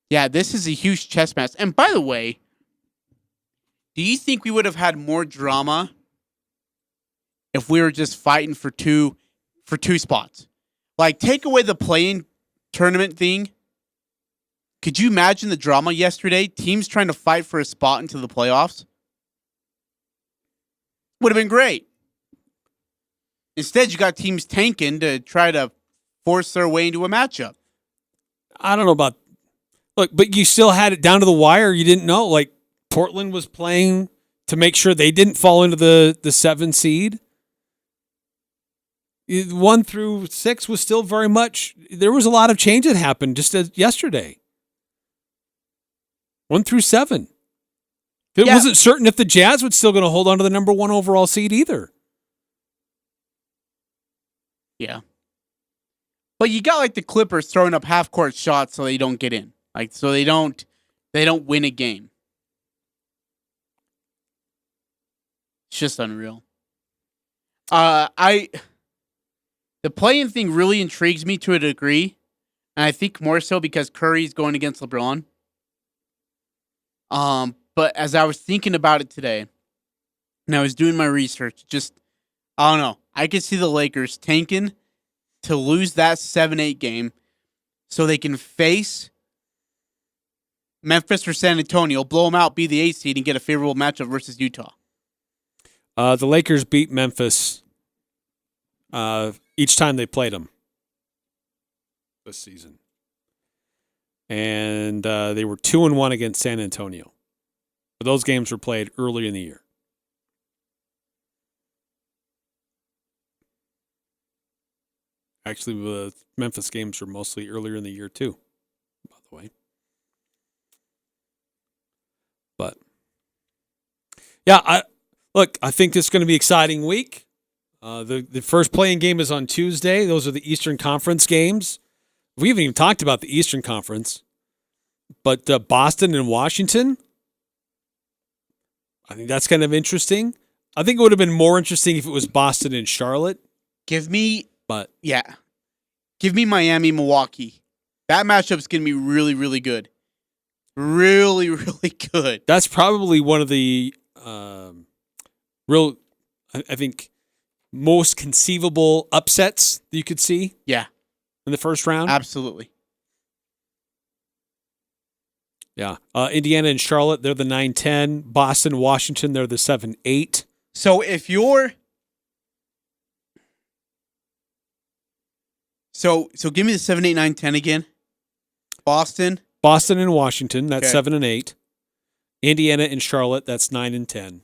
Yeah, this is a huge chess match. And by the way, do you think we would have had more drama if we were just fighting for two spots? Like, take away the play-in tournament thing. Could you imagine the drama yesterday? Teams trying to fight for a spot into the playoffs? Would have been great. Instead, you got teams tanking to try to force their way into a matchup. I don't know about... Look, but you still had it down to the wire. You didn't know. Like, Portland was playing to make sure they didn't fall into the 7 seed. 1 through 6 was still very much... There was a lot of change that happened just yesterday. 1 through 7. It wasn't certain if the Jazz was still going to hold on to the number 1 overall seed either. Yeah. But you got like the Clippers throwing up half-court shots so they don't get in. Like, so they don't win a game. It's just unreal. The play-in thing really intrigues me to a degree, and I think more so because Curry's going against LeBron. But as I was thinking about it today, and I was doing my research, I don't know. I could see the Lakers tanking to lose that 7-8 game so they can face Memphis or San Antonio, blow them out, be the 8th seed, and get a favorable matchup versus Utah. The Lakers beat Memphis each time they played them this season. And they were 2-1 against San Antonio. But those games were played early in the year. Actually, the Memphis games are mostly earlier in the year, too, by the way. But, yeah, I think this is going to be an exciting week. The first playing game is on Tuesday. Those are the Eastern Conference games. We haven't even talked about the Eastern Conference. But Boston and Washington, I think that's kind of interesting. I think it would have been more interesting if it was Boston and Charlotte. Give me Miami, Milwaukee. That matchup's going to be really, really good. Really, really good. That's probably one of the I think, most conceivable upsets that you could see. Yeah. In the first round. Absolutely. Yeah. Indiana and Charlotte, they're the 9-10. Boston, Washington, they're the 7-8. So if you're So give me the 7, 8, 9, 10 again. Boston and Washington, that's okay. 7 and 8. Indiana and Charlotte, that's 9 and 10.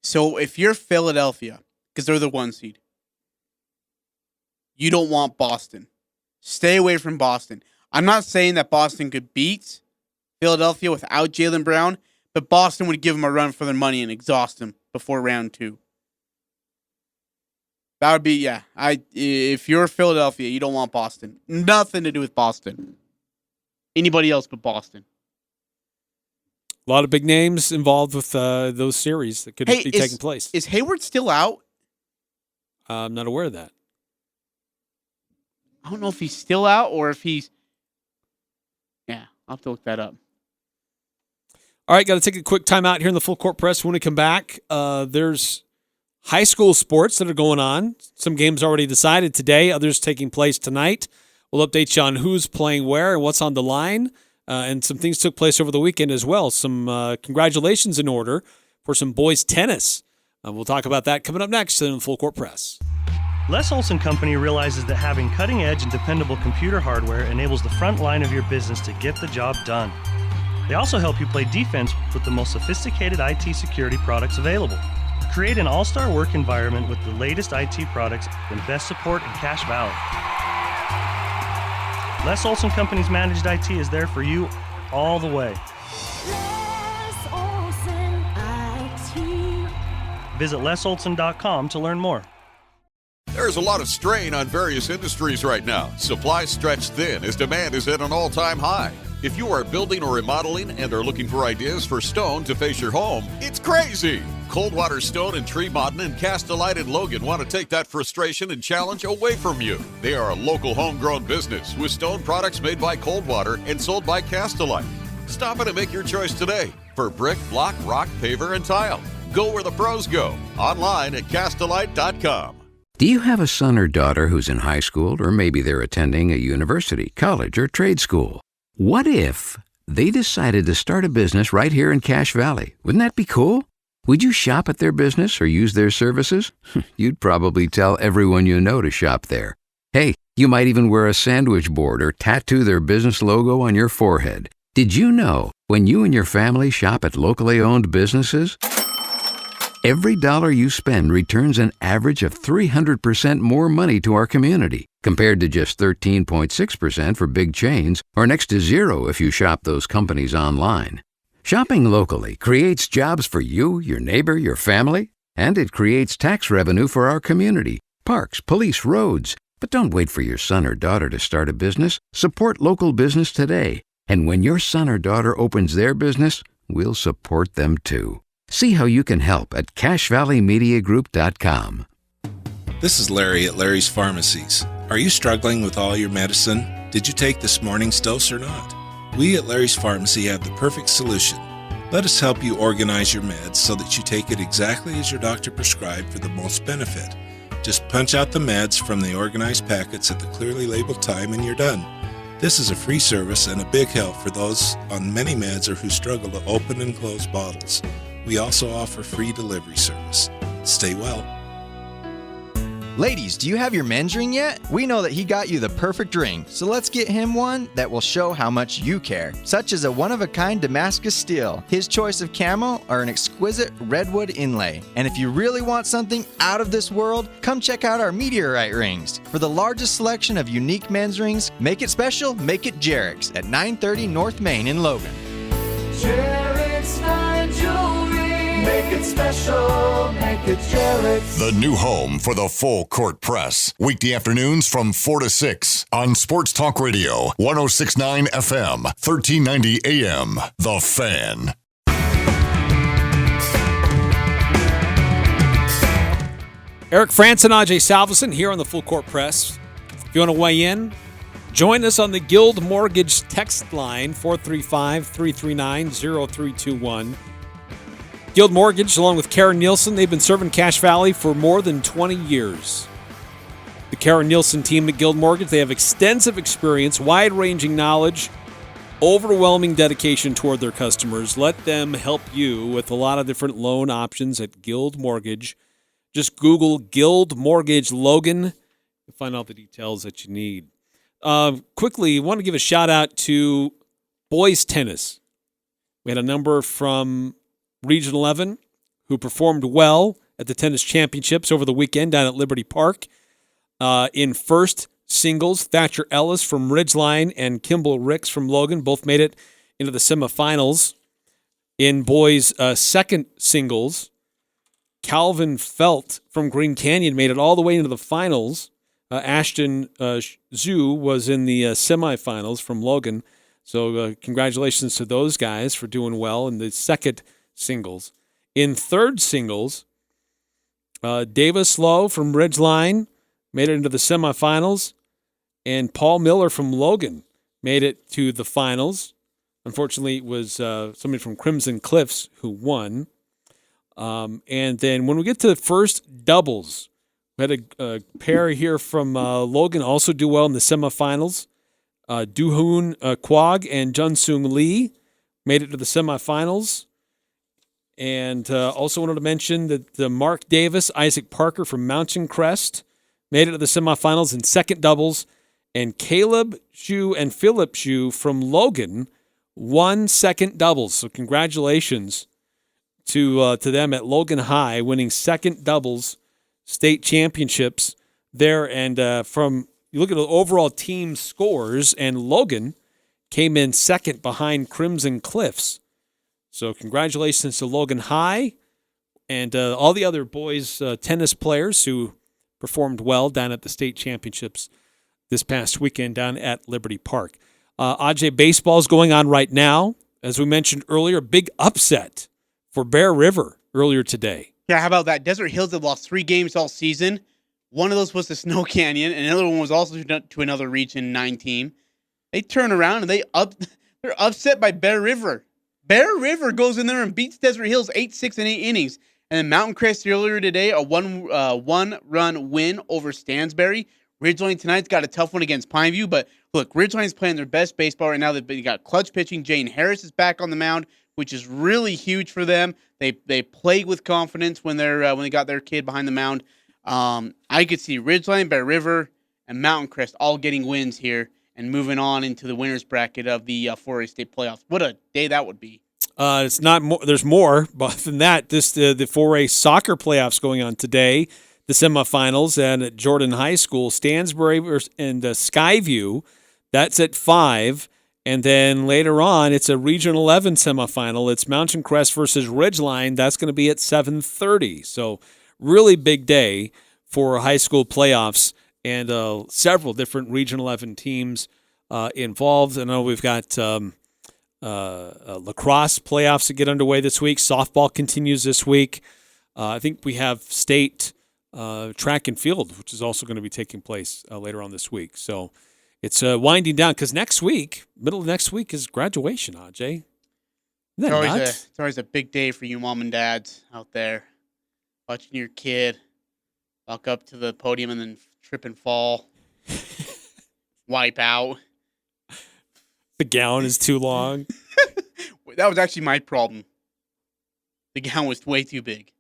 So if you're Philadelphia, because they're the 1 seed, you don't want Boston. Stay away from Boston. I'm not saying that Boston could beat Philadelphia without Jaylen Brown, but Boston would give them a run for their money and exhaust them before round 2. That would be, yeah. If you're Philadelphia, you don't want Boston. Nothing to do with Boston. Anybody else but Boston. A lot of big names involved with those series that could be taking place. Is Hayward still out? I'm not aware of that. I don't know if he's still out or if he's... Yeah, I'll have to look that up. All right, got to take a quick time out here in the Full Court Press. When we come back, there's high school sports that are going on. Some games already decided today, others taking place tonight. We'll update you on who's playing where and what's on the line. And some things took place over the weekend as well. Some congratulations in order for some boys tennis. We'll talk about that coming up next in the Full Court Press. Les Olson Company realizes that having cutting-edge and dependable computer hardware enables the front line of your business to get the job done. They also help you play defense with the most sophisticated IT security products available. Create an all-star work environment with the latest IT products and best support in Cache Valley. Les Olson Company's managed IT is there for you all the way. Les Olson IT. Visit lesolson.com to learn more. There's a lot of strain on various industries right now. Supplies stretched thin as demand is at an all-time high. If you are building or remodeling and are looking for ideas for stone to face your home, it's crazy. Coldwater Stone in Tremont and Castellite and Logan want to take that frustration and challenge away from you. They are a local homegrown business with stone products made by Coldwater and sold by Castellite. Stop in and make your choice today for brick, block, rock, paver, and tile. Go where the pros go. Online at Castellite.com. Do you have a son or daughter who's in high school, or maybe they're attending a university, college, or trade school? What if they decided to start a business right here in Cache Valley? Wouldn't that be cool? Would you shop at their business or use their services? You'd probably tell everyone you know to shop there. Hey, you might even wear a sandwich board or tattoo their business logo on your forehead. Did you know when you and your family shop at locally owned businesses, every dollar you spend returns an average of 300% more money to our community, compared to just 13.6% for big chains, or next to zero if you shop those companies online. Shopping locally creates jobs for you, your neighbor, your family, and it creates tax revenue for our community, parks, police, roads. But don't wait for your son or daughter to start a business. Support local business today. And when your son or daughter opens their business, we'll support them too. See how you can help at CacheValleyMediaGroup.com. This is Larry at Larry's Pharmacies. Are you struggling with all your medicine? Did you take this morning's dose or not? We at Larry's Pharmacy have the perfect solution. Let us help you organize your meds so that you take it exactly as your doctor prescribed for the most benefit. Just punch out the meds from the organized packets at the clearly labeled time and you're done. This is a free service and a big help for those on many meds or who struggle to open and close bottles. We also offer free delivery service. Stay well. Ladies, do you have your men's ring yet? We know that he got you the perfect ring, so let's get him one that will show how much you care, such as a one-of-a-kind Damascus steel, his choice of camo, or an exquisite redwood inlay. And if you really want something out of this world, come check out our meteorite rings. For the largest selection of unique men's rings, make it special, make it Jarek's at 930 North Main in Logan. Jarek's Fine Jewelry. Make it special, make it Jarek's. The new home for the Full Court Press. Weekday afternoons from 4 to 6 on Sports Talk Radio, 106.9 FM, 1390 AM. The Fan. Eric Frandsen, Ajay Salvesen here on the Full Court Press. If you want to weigh in, join us on the Guild Mortgage text line, 435-339-0321. Guild Mortgage, along with Karen Nielsen, they've been serving Cache Valley for more than 20 years. The Karen Nielsen team at Guild Mortgage, they have extensive experience, wide-ranging knowledge, overwhelming dedication toward their customers. Let them help you with a lot of different loan options at Guild Mortgage. Just Google Guild Mortgage Logan and find out the details that you need. Quickly, I want to give a shout-out to boys tennis. We had a number from Region 11 who performed well at the tennis championships over the weekend down at Liberty Park. In first singles, Thatcher Ellis from Ridgeline and Kimball Ricks from Logan both made it into the semifinals. In boys' second singles, Calvin Felt from Green Canyon made it all the way into the finals. Ashton Zhu was in the semifinals from Logan. So congratulations to those guys for doing well in the second singles. In third singles, Davis Lowe from Ridgeline made it into the semifinals, and Paul Miller from Logan made it to the finals. Unfortunately, it was somebody from Crimson Cliffs who won. And then when we get to the first doubles, we had a pair here from Logan also do well in the semifinals. Doohoon Quag and Junsung Lee made it to the semifinals. And also wanted to mention that Mark Davis, Isaac Parker from Mountain Crest made it to the semifinals in second doubles. And Caleb Shu and Philip Shu from Logan won second doubles. So congratulations to them at Logan High, winning second doubles state championships there. And from you look at the overall team scores, and Logan came in second behind Crimson Cliffs. So congratulations to Logan High and all the other boys tennis players who performed well down at the state championships this past weekend down at Liberty Park. Ajay, baseball is going on right now. As we mentioned earlier, big upset for Bear River earlier today. Yeah, how about that? Desert Hills have lost 3 games all season. One of those was to Snow Canyon, and another one was also to another Region 9 team. They turn around and they're upset by Bear River. Bear River goes in there and beats Desert Hills 8-6 in 8 innings. And then Mountain Crest earlier today, a one-run win over Stansbury. Ridgeline tonight's got a tough one against Pineview, but look, Ridgeline's playing their best baseball right now. They got clutch pitching. Jane Harris is back on the mound, which is really huge for them. They play with confidence when they got their kid behind the mound. I could see Ridgeline, Bear River, and Mountain Crest all getting wins here and moving on into the winners bracket of the 4A state playoffs. What a day that would be! It's not more. There's more, but than that, the 4A soccer playoffs going on today. The semifinals and at Jordan High School, Stansbury and Skyview. That's at 5. And then later on, it's a Region 11 semifinal. It's Mountain Crest versus Ridgeline. That's going to be at 7:30. So really big day for high school playoffs and several different Region 11 teams involved. I know we've got lacrosse playoffs that get underway this week. Softball continues this week. I think we have state track and field, which is also going to be taking place later on this week. So it's winding down because next week, middle of next week, is graduation, Ajay. It's always a big day for you mom and dads out there watching your kid walk up to the podium and then trip and fall, wipe out. The gown is too long. That was actually my problem. The gown was way too big.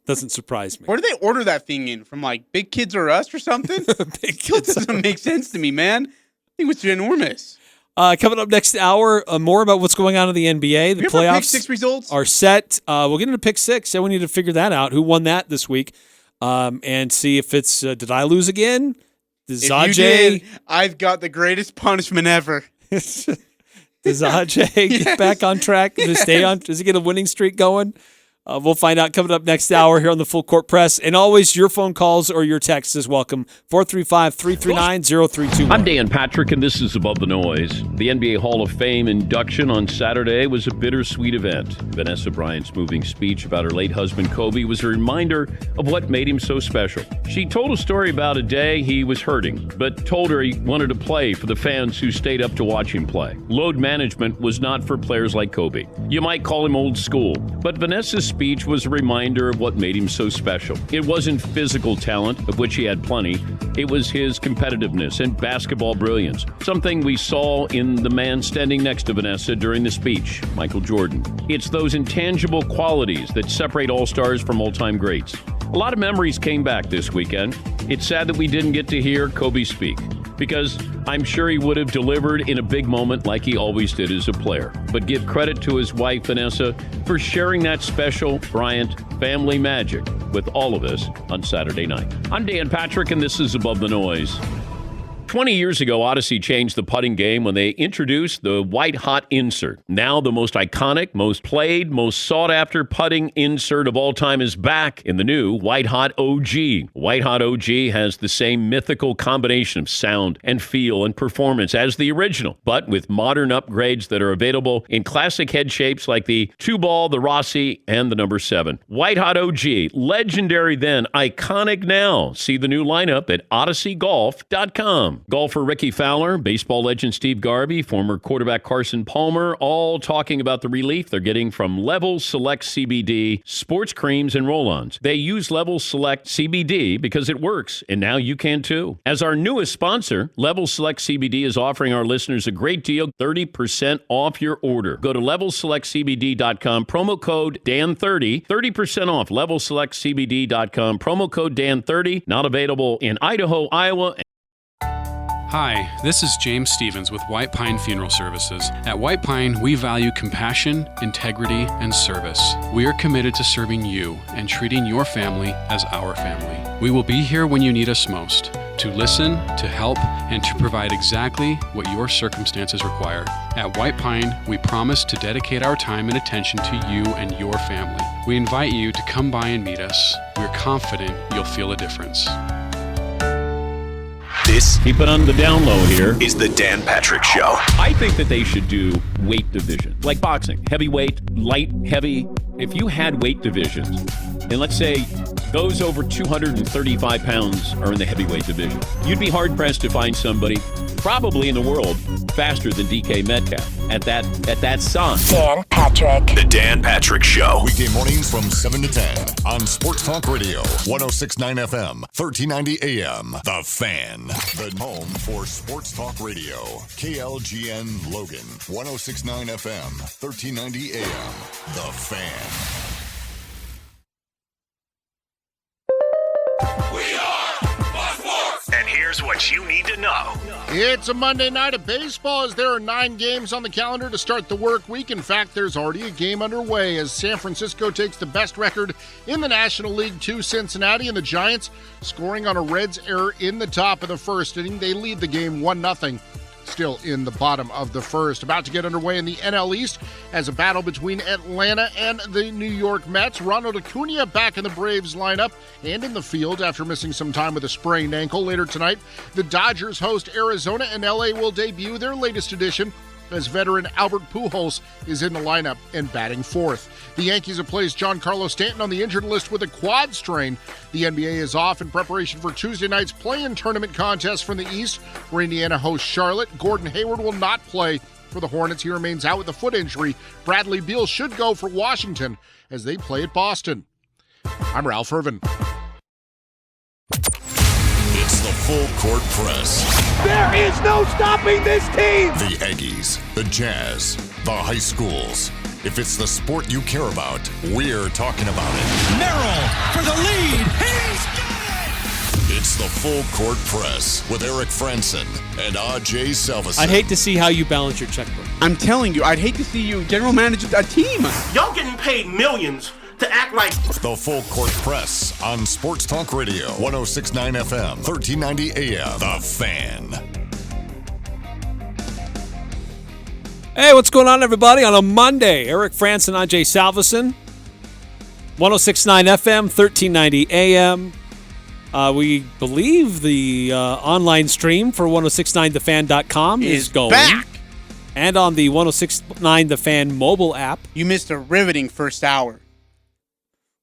doesn't surprise me. Where do they order that thing in? From like Big Kids or Us or something? Big Kids doesn't make sense to me, man. I think it's ginormous. Coming up next hour, more about what's going on in the NBA. The playoffs Pick 6 results are set. We'll get into Pick 6. So we need to figure that out. Who won that this week? And see if it's did I lose again? Does Ajay? I've got the greatest punishment ever. Does Ajay get back on track? Does he get a winning streak going? We'll find out coming up next hour here on the Full Court Press. And always, your phone calls or your texts is welcome. 435-339-0321. I'm Dan Patrick, and this is Above the Noise. The NBA Hall of Fame induction on Saturday was a bittersweet event. Vanessa Bryant's moving speech about her late husband, Kobe, was a reminder of what made him so special. She told a story about a day he was hurting, but told her he wanted to play for the fans who stayed up to watch him play. Load management was not for players like Kobe. You might call him old school, but Vanessa's speech was a reminder of what made him so special. It wasn't physical talent, of which he had plenty. It was his competitiveness and basketball brilliance, something we saw in the man standing next to Vanessa during the speech, Michael Jordan. It's those intangible qualities that separate all-stars from all-time greats. A lot of memories came back this weekend. It's sad that we didn't get to hear Kobe speak, because I'm sure he would have delivered in a big moment like he always did as a player. But give credit to his wife, Vanessa, for sharing that special Bryant family magic with all of us on Saturday night. I'm Dan Patrick, and this is Above the Noise. 20 years ago, Odyssey changed the putting game when they introduced the White Hot insert. Now the most iconic, most played, most sought-after putting insert of all time is back in the new White Hot OG. White Hot OG has the same mythical combination of sound and feel and performance as the original, but with modern upgrades that are available in classic head shapes like the 2-ball, the Rossi, and the number 7. White Hot OG, legendary then, iconic now. See the new lineup at odysseygolf.com. Golfer Ricky Fowler, baseball legend Steve Garvey, former quarterback Carson Palmer, all talking about the relief they're getting from Level Select CBD, sports creams, and roll-ons. They use Level Select CBD because it works, and now you can too. As our newest sponsor, Level Select CBD is offering our listeners a great deal, 30% off your order. Go to levelselectcbd.com, promo code DAN30, 30% off, levelselectcbd.com, promo code DAN30, not available in Idaho, Iowa. Hi, this is James Stevens with White Pine Funeral Services. At White Pine, we value compassion, integrity, and service. We are committed to serving you and treating your family as our family. We will be here when you need us most, to listen, to help, and to provide exactly what your circumstances require. At White Pine, we promise to dedicate our time and attention to you and your family. We invite you to come by and meet us. We're confident you'll feel a difference. This, keep it on the down low here, is the Dan Patrick Show. I think that they should do weight division, like boxing, heavyweight, light, heavy. If you had weight divisions, and let's say those over 235 pounds are in the heavyweight division, you'd be hard-pressed to find somebody probably in the world faster than DK Metcalf at that size. Dan Patrick. The Dan Patrick Show. Weekday mornings from 7 to 10 on Sports Talk Radio, 106.9 FM, 1390 AM. The Fan. The home for Sports Talk Radio. KLGN Logan, 106.9 FM, 1390 AM. The Fan. And here's what you need to know. It's a Monday night of baseball as there are 9 games on the calendar to start the work week. In fact, there's already a game underway as San Francisco takes the best record in the National League to Cincinnati, and the Giants scoring on a Reds error in the top of the first inning. They lead the game 1-0. Still in the bottom of the first. About to get underway in the NL East as a battle between Atlanta and the New York Mets. Ronald Acuna back in the Braves lineup and in the field after missing some time with a sprained ankle. Later tonight, the Dodgers host Arizona, and LA will debut their latest edition as veteran Albert Pujols is in the lineup and batting fourth. The Yankees have placed Giancarlo Stanton on the injured list with a quad strain. The NBA is off in preparation for Tuesday night's play-in tournament contest from the East, where Indiana hosts Charlotte. Gordon Hayward will not play for the Hornets. He remains out with a foot injury. Bradley Beal should go for Washington as they play at Boston. I'm Ralph Irvin. It's the Full Court Press. There is no stopping this team. The Aggies, the Jazz, the high schools. If it's the sport you care about, we're talking about it. Merrill for the lead. He's got it! It's the Full Court Press with Eric Frandsen and Ajay Salvesen. I'd hate to see how you balance your checkbook. I'm telling you, I'd hate to see you general manage a team. Y'all getting paid millions to act like... The Full Court Press on Sports Talk Radio, 106.9 FM, 1390 AM. The Fan. Hey, what's going on, everybody? On a Monday, Eric Frandsen, Ajay Salvesen, 106.9 FM, 1390 AM. We believe the online stream for 1069thefan.com is going. Back! And on the 1069 The Fan mobile app. You missed a riveting first hour.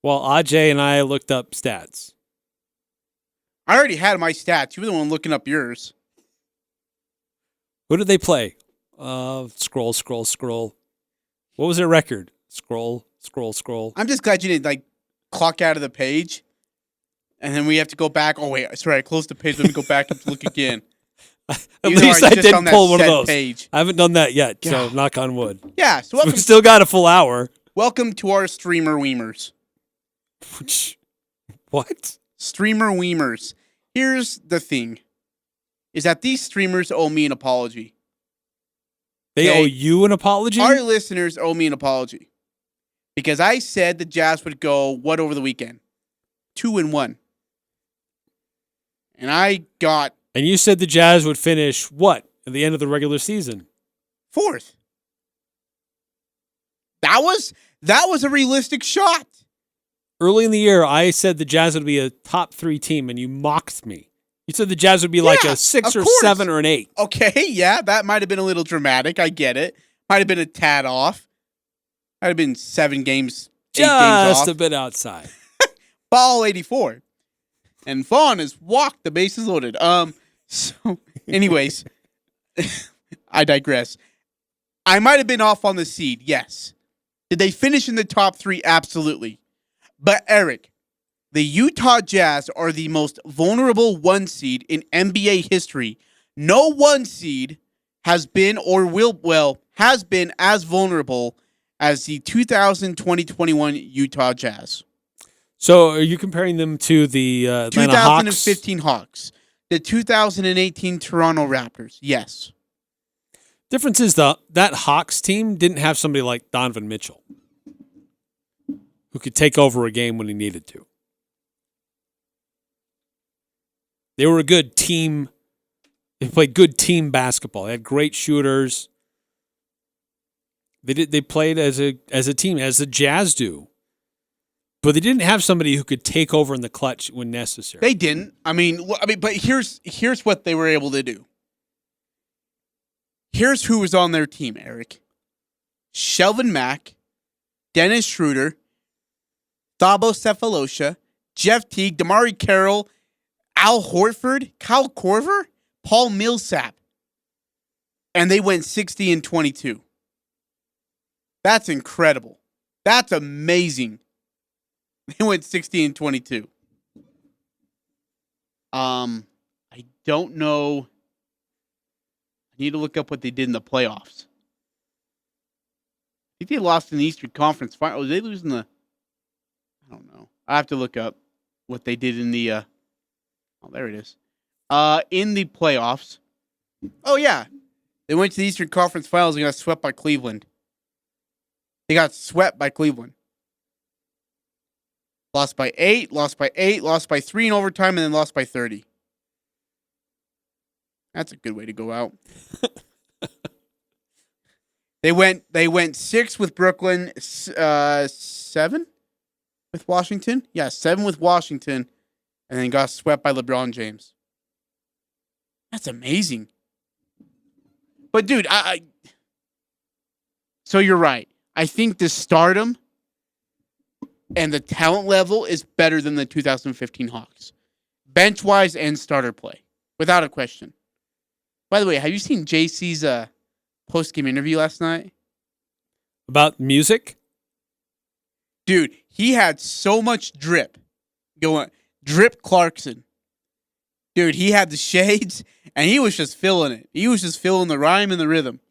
Well, Ajay and I looked up stats. I already had my stats. You were the one looking up yours. Who did they play? Scroll. What was their record? Scroll. I'm just glad you didn't, clock out of the page. And then we have to go back. Oh, wait. Sorry, I closed the page. Let me go back and look again. At least I didn't pull one of those. Page. I haven't done that yet, so knock on wood. Yeah. So we've still got a full hour. Welcome to our Streamer Weemers. What? Streamer Weemers. Here's the thing. Is that these streamers owe me an apology. They owe you an apology? Our listeners owe me an apology. Because I said the Jazz would go, what, over the weekend? 2-1. And I got... And you said the Jazz would finish, what, at the end of the regular season? 4th. That was a realistic shot. Early in the year, I said the Jazz would be a top 3 team, and you mocked me. You said the Jazz would be like a 6 or 7 or an 8. Okay, yeah, that might have been a little dramatic. I get it. Might have been a tad off. Might have been 7 games, 8 games off. Just a bit outside. Ball 84. And Vaughn has walked the bases loaded. So, anyways, I digress. I might have been off on the seed, yes. Did they finish in the top 3? Absolutely. But Eric, the Utah Jazz are the most vulnerable 1 seed in NBA history. No 1 seed has been has been as vulnerable as the 2020-21 Utah Jazz. So are you comparing them to the Atlanta 2015 Hawks? The 2018 Toronto Raptors, yes. Difference is that Hawks team didn't have somebody like Donovan Mitchell who could take over a game when he needed to. They were a good team. They played good team basketball. They had great shooters. They played as a team, as the Jazz do. But they didn't have somebody who could take over in the clutch when necessary. They didn't. But here's what they were able to do. Here's who was on their team, Eric. Shelvin Mack, Dennis Schroeder, Thabo Cephalosha, Jeff Teague, Damari Carroll, Al Horford, Kyle Korver, Paul Millsap. And they went 60-22. That's incredible. That's amazing. They went 60-22. I don't know. I need to look up what they did in the playoffs. I think they lost in the Eastern Conference Final. Did they lose in the... I don't know. I have to look up what they did in the... Oh, there it is. In the playoffs. Oh, yeah. They went to the Eastern Conference Finals and got swept by Cleveland. They got swept by Cleveland. Lost by 8, lost by 3 in overtime, and then lost by 30. That's a good way to go out. They went 6 with Brooklyn, 7 with Washington. Yeah, 7 with Washington, and then got swept by LeBron James. That's amazing. But dude, so you're right. I think the stardom and the talent level is better than the 2015 Hawks. Bench-wise and starter play. Without a question. By the way, have you seen JC's post-game interview last night? About music? Dude, he had so much drip going. Drip Clarkson. Dude, he had the shades, and he was just feeling it. He was just feeling the rhyme and the rhythm.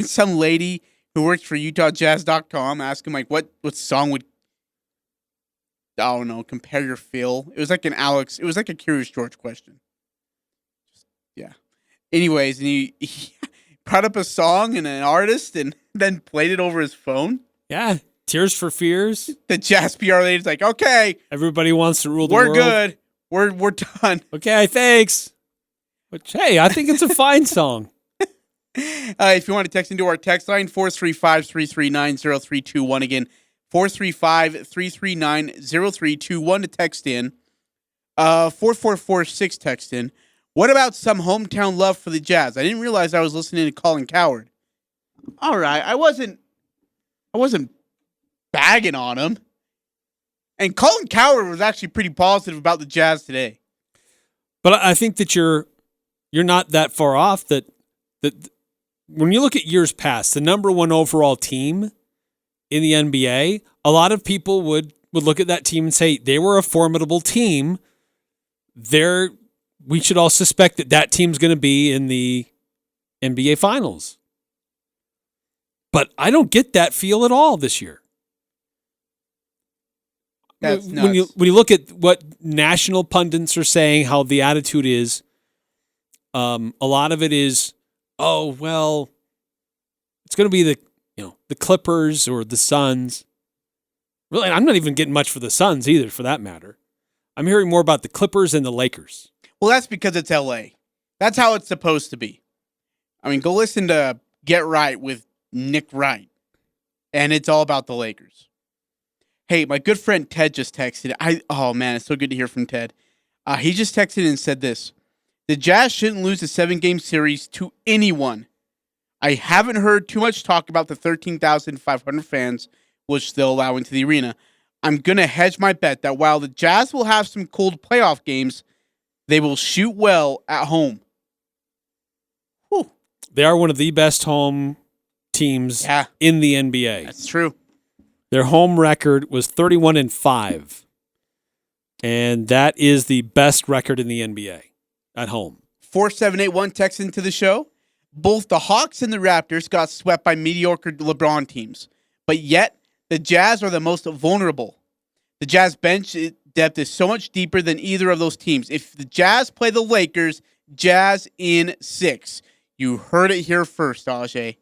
Some lady who works for UtahJazz.com, ask him like what song would, I don't know, compare your feel. It was like it was like a Curious George question. Yeah. Anyways, and he brought up a song and an artist and then played it over his phone. Yeah. Tears for Fears. The Jazz PR lady's like, okay. Everybody wants to rule the world. We're good. We're done. Okay, thanks. Which, hey, I think it's a fine song. If you want to text into our text line, 435-339-0321. Again, 435-339-0321 to text in. 4446 text in. What about some hometown love for the Jazz? I didn't realize I was listening to Colin Cowherd. All right, I wasn't bagging on him. And Colin Cowherd was actually pretty positive about the Jazz today. But I think that you're not that far off. That when you look at years past, the number one overall team in the NBA, a lot of people would look at that team and say they were a formidable team. We should all suspect that team's going to be in the NBA Finals. But I don't get that feel at all this year. That's when you look at what national pundits are saying, how the attitude is, a lot of it is, oh well, it's going to be the Clippers or the Suns. Really, I'm not even getting much for the Suns either, for that matter. I'm hearing more about the Clippers and the Lakers. Well, that's because it's LA. That's how it's supposed to be. I mean, go listen to Get Right with Nick Wright, and it's all about the Lakers. Hey, my good friend Ted just texted. Oh man, it's so good to hear from Ted. He just texted and said this: the Jazz shouldn't lose a 7-game series to anyone. I haven't heard too much talk about the 13,500 fans which they'll allow into the arena. I'm going to hedge my bet that while the Jazz will have some cold playoff games, they will shoot well at home. Whew. They are one of the best home teams in the NBA. That's true. Their home record was 31-5. And that is the best record in the NBA at home. 4781 text into the show. Both the Hawks and the Raptors got swept by mediocre LeBron teams, but yet the Jazz are the most vulnerable. The Jazz bench depth is so much deeper than either of those teams. If the Jazz play the Lakers, Jazz in 6. You heard it here first, Ajay.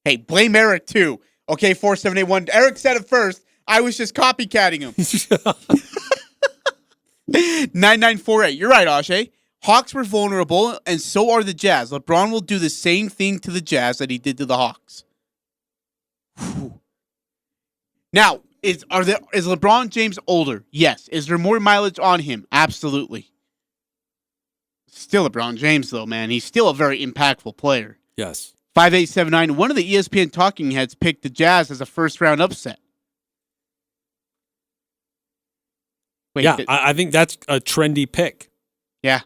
Hey, blame Eric too. Okay, 4781. Eric said it first. I was just copycatting him. 9948. You're right, Ajay. Hawks were vulnerable, and so are the Jazz. LeBron will do the same thing to the Jazz that he did to the Hawks. Whew. Now, is LeBron James older? Yes. Is there more mileage on him? Absolutely. Still LeBron James, though, man. He's still a very impactful player. Yes. 5879. One of the ESPN talking heads picked the Jazz as a first-round upset. Wait, yeah, I think that's a trendy pick. Yeah.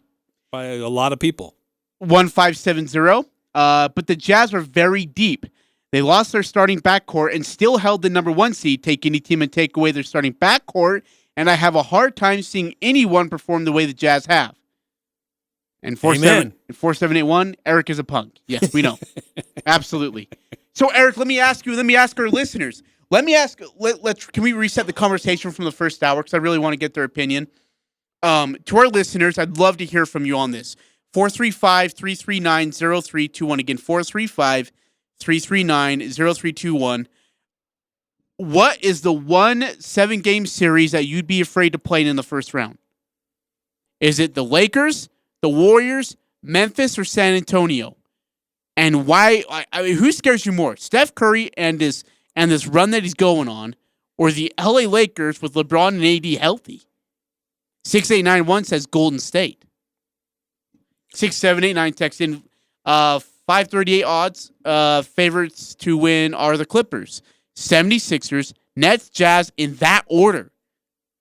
By a lot of people. 1570. But the Jazz are very deep. They lost their starting backcourt and still held the number 1 seed. Take any team and take away their starting backcourt, and I have a hard time seeing anyone perform the way the Jazz have. And 4781, Eric is a punk. Yes, we know. Absolutely. So, Eric, let me ask our listeners. Can we reset the conversation from the first hour? Because I really want to get their opinion. To our listeners, I'd love to hear from you on this. 435-339-0321. Again, 435-339-0321. What is the one 7-game series that you'd be afraid to play in the first round? Is it the Lakers, the Warriors, Memphis, or San Antonio? And why? I mean, who scares you more? Steph Curry and this run that he's going on, or the LA Lakers with LeBron and AD healthy? 6891 says Golden State. 6789 text in 538 odds. Favorites to win are the Clippers, 76ers, Nets, Jazz in that order.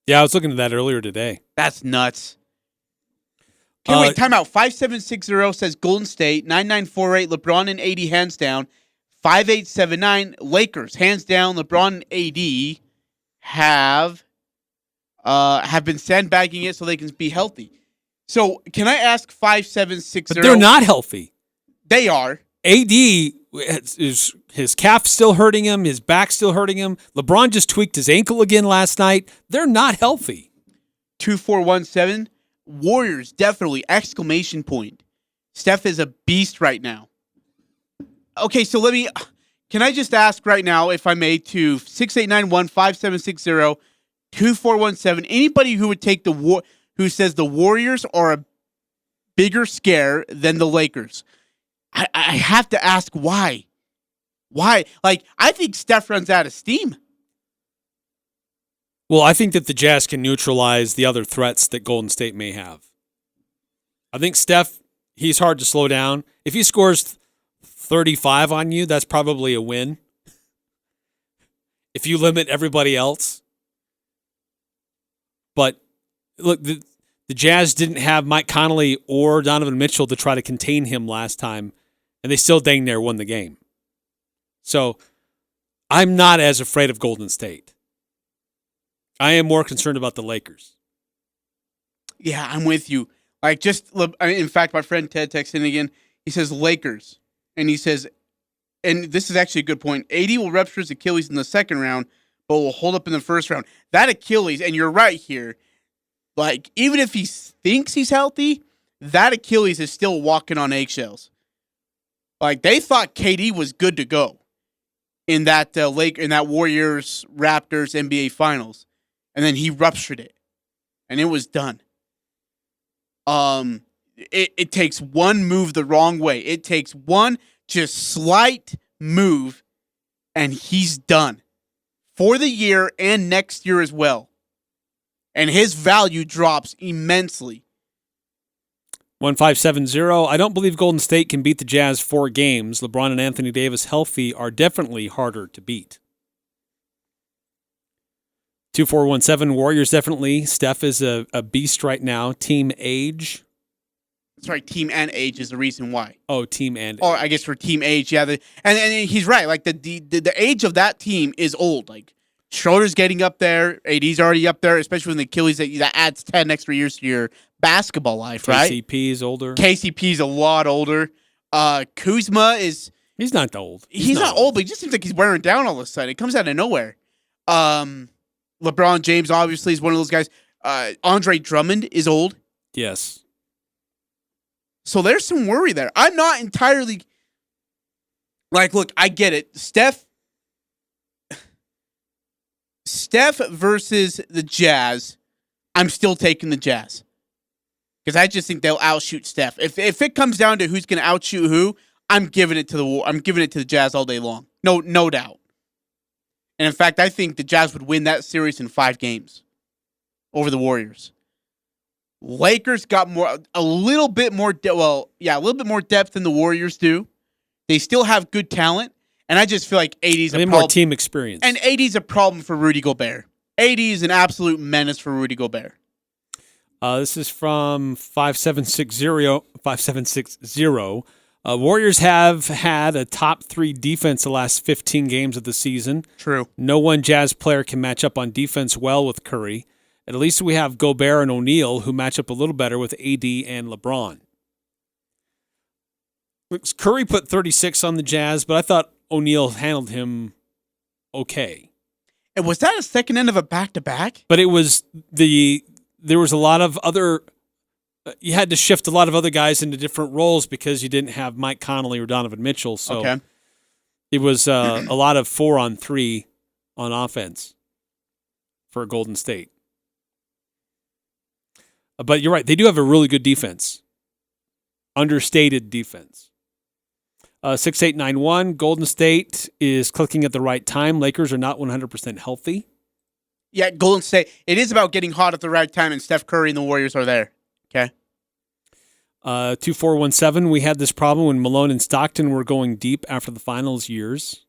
Yeah, I was looking at that earlier today. That's nuts. Okay, wait, time out. 5760 says Golden State. 9948 LeBron and AD hands down. 5879 Lakers hands down. LeBron and AD have been sandbagging it so they can be healthy. So can I ask 5760? But they're not healthy. They are. AD, his calf still hurting him. His back still hurting him. LeBron just tweaked his ankle again last night. They're not healthy. 2417, Warriors, definitely, exclamation point. Steph is a beast right now. Okay, so can I just ask right now, if I may, to 6891-5760-2417, anybody who would take who says the Warriors are a bigger scare than the Lakers. I have to ask why. Why? Like, I think Steph runs out of steam. Well, I think that the Jazz can neutralize the other threats that Golden State may have. I think Steph, he's hard to slow down. If he scores 35 on you, that's probably a win. If you limit everybody else. But look, the Jazz didn't have Mike Conley or Donovan Mitchell to try to contain him last time, and they still dang near won the game. So I'm not as afraid of Golden State. I am more concerned about the Lakers. Yeah, I'm with you. Like, in fact, my friend Ted texted in again. He says Lakers, and he says, and this is actually a good point, AD will rupture his Achilles in the second round, but will hold up in the first round. That Achilles, and you're right here, like, even if he thinks he's healthy, that Achilles is still walking on eggshells. Like, they thought KD was good to go in that Warriors Raptors NBA Finals, and then he ruptured it, and it was done. It takes one move the wrong way. It takes one just slight move, and he's done for the year and next year as well. And his value drops immensely. 1570, I don't believe Golden State can beat the Jazz 4 games. LeBron and Anthony Davis healthy are definitely harder to beat. 2417, Warriors definitely. Steph is a beast right now. Team age. That's right, team and age is the reason why. Oh, team and age. Or I guess for team age, yeah. And he's right. Like the age of that team is old. Like Schroeder's getting up there. AD's already up there, especially when the Achilles that adds 10 extra years to your basketball life, right? KCP is older. KCP's a lot older. Kuzma is... He's not old. He's not old, but he just seems like he's wearing down all of a sudden. It comes out of nowhere. LeBron James obviously is one of those guys. Andre Drummond is old. Yes. So there's some worry there. I'm not entirely... Like, look, I get it. Steph versus the Jazz, I'm still taking the Jazz. Because I just think they'll outshoot Steph. If it comes down to who's going to outshoot who, I'm giving it to the Jazz all day long. No doubt. And in fact, I think the Jazz would win that series in 5 games over the Warriors. Lakers got a little bit more depth than the Warriors do. They still have good talent, and I just feel like AD's a problem. More team experience. And AD's a problem for Rudy Gobert. AD is an absolute menace for Rudy Gobert. This is from 5760. Warriors have had a top 3 defense the last 15 games of the season. True. No one Jazz player can match up on defense well with Curry. At least we have Gobert and O'Neal, who match up a little better with AD and LeBron. Curry put 36 on the Jazz, but I thought O'Neal handled him okay. And was that a second end of a back-to-back? But it was there was a lot of other... You had to shift a lot of other guys into different roles because you didn't have Mike Conley or Donovan Mitchell. So It was a lot of 4-on-3 on offense for Golden State. But you're right. They do have a really good defense. Understated defense. 6891, Golden State is clicking at the right time. Lakers are not 100% healthy. Yeah, Golden State. It is about getting hot at the right time, and Steph Curry and the Warriors are there. Okay. 2417, we had this problem when Malone and Stockton were going deep after the finals years.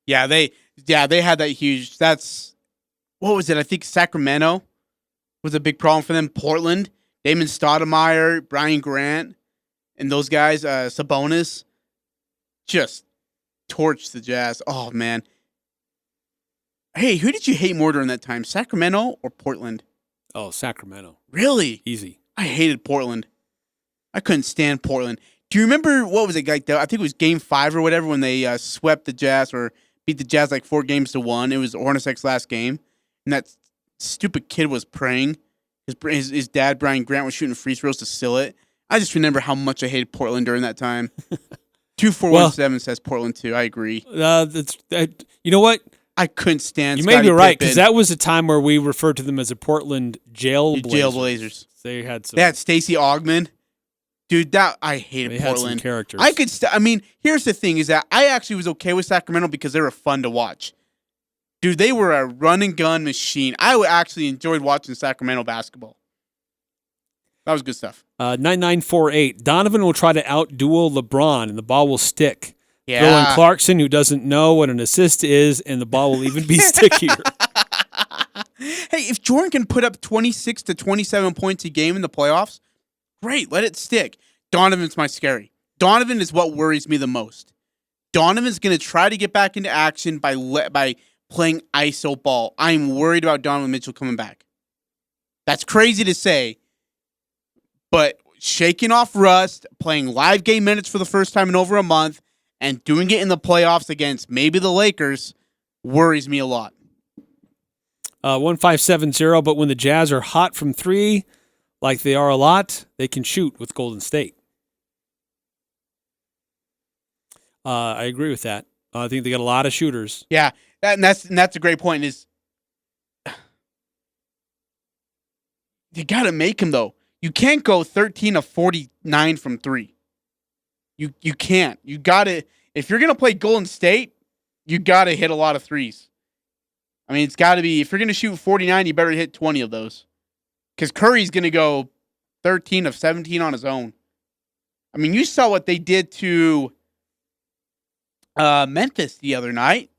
Yeah, they had that huge. What was it? I think Sacramento was a big problem for them. Portland, Damon Stoudemire, Brian Grant, and those guys, Sabonis, just torched the Jazz. Oh, man. Hey, who did you hate more during that time, Sacramento or Portland? Oh, Sacramento. Really? Easy. I hated Portland. I couldn't stand Portland. Do you remember, what was it, like, I think it was Game 5 or whatever, when they swept the Jazz or beat the Jazz like 4-1. It was Hornacek's last game, and that stupid kid was praying. His dad, Brian Grant, was shooting free throws to seal it. I just remember how much I hated Portland during that time. 2417 says Portland too. I agree. You know what? I couldn't stand. You may be right, because that was a time where we referred to them as a Portland Jailblazers. Jailblazers. They had Stacey Augmon. Dude, I hated Portland. Had some characters. Here's the thing: is that I actually was okay with Sacramento because they were fun to watch. Dude, they were a run and gun machine. I actually enjoyed watching Sacramento basketball. That was good stuff. 9948. Donovan will try to outduel LeBron, and the ball will stick. Yeah. Throw in Clarkson, who doesn't know what an assist is, and the ball will even be stickier. Hey, if Jordan can put up 26 to 27 points a game in the playoffs, great, let it stick. Donovan's my scary. Donovan is what worries me the most. Donovan's going to try to get back into action by playing iso ball. I'm worried about Donovan Mitchell coming back. That's crazy to say, but shaking off rust, playing live game minutes for the first time in over a month, and doing it in the playoffs against maybe the Lakers worries me a lot. 1570, but when the Jazz are hot from three, like they are a lot, they can shoot with Golden State. I agree with that. I think they got a lot of shooters. Yeah, that's a great point. Is you got to make them though. You can't go 13 of 49 from three. You can't. You got to, if you're gonna play Golden State, you got to hit a lot of threes. I mean, it's got to be, if you're gonna shoot 49, you better hit 20 of those, because Curry's gonna go 13 of 17 on his own. I mean, you saw what they did to Memphis the other night,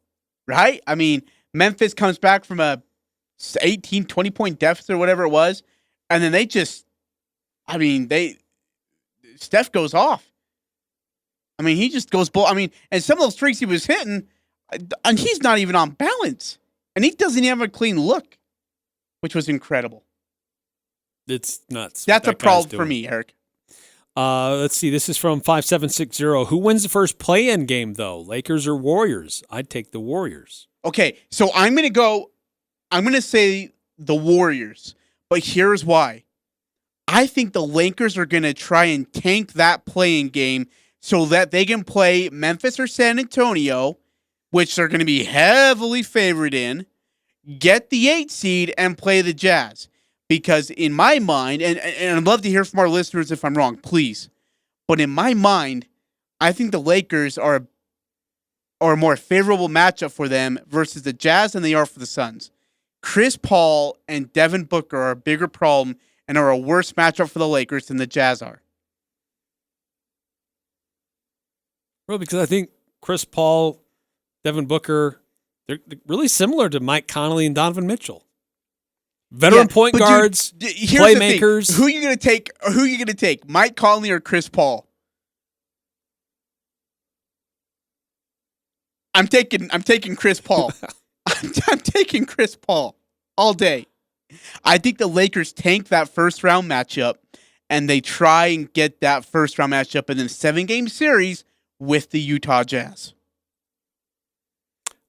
right? I mean, Memphis comes back from a 18, 20-point deficit or whatever it was, and then Steph goes off. I mean, he just goes and some of those streaks he was hitting, and he's not even on balance, and he doesn't even have a clean look, which was incredible. It's nuts. That's a problem for me, Eric. Let's see. This is from 5760. Who wins the first play-in game, though? Lakers or Warriors? I'd take the Warriors. Okay, so I'm going to say the Warriors, but here's why. I think the Lakers are going to try and tank that play-in game so that they can play Memphis or San Antonio, which they're going to be heavily favored in, get the 8 seed, and play the Jazz. Because in my mind, and I'd love to hear from our listeners if I'm wrong, please, but in my mind, I think the Lakers are a more favorable matchup for them versus the Jazz than they are for the Suns. Chris Paul and Devin Booker are a bigger problem and are a worse matchup for the Lakers than the Jazz are. Well, because I think Chris Paul, Devin Booker, they're really similar to Mike Conley and Donovan Mitchell. Veteran point guards, playmakers. Who are you going to take? Mike Conley or Chris Paul? I'm taking Chris Paul. I'm taking Chris Paul all day. I think the Lakers tank that first round matchup, and they try and get that first round matchup in a 7-game series with the Utah Jazz.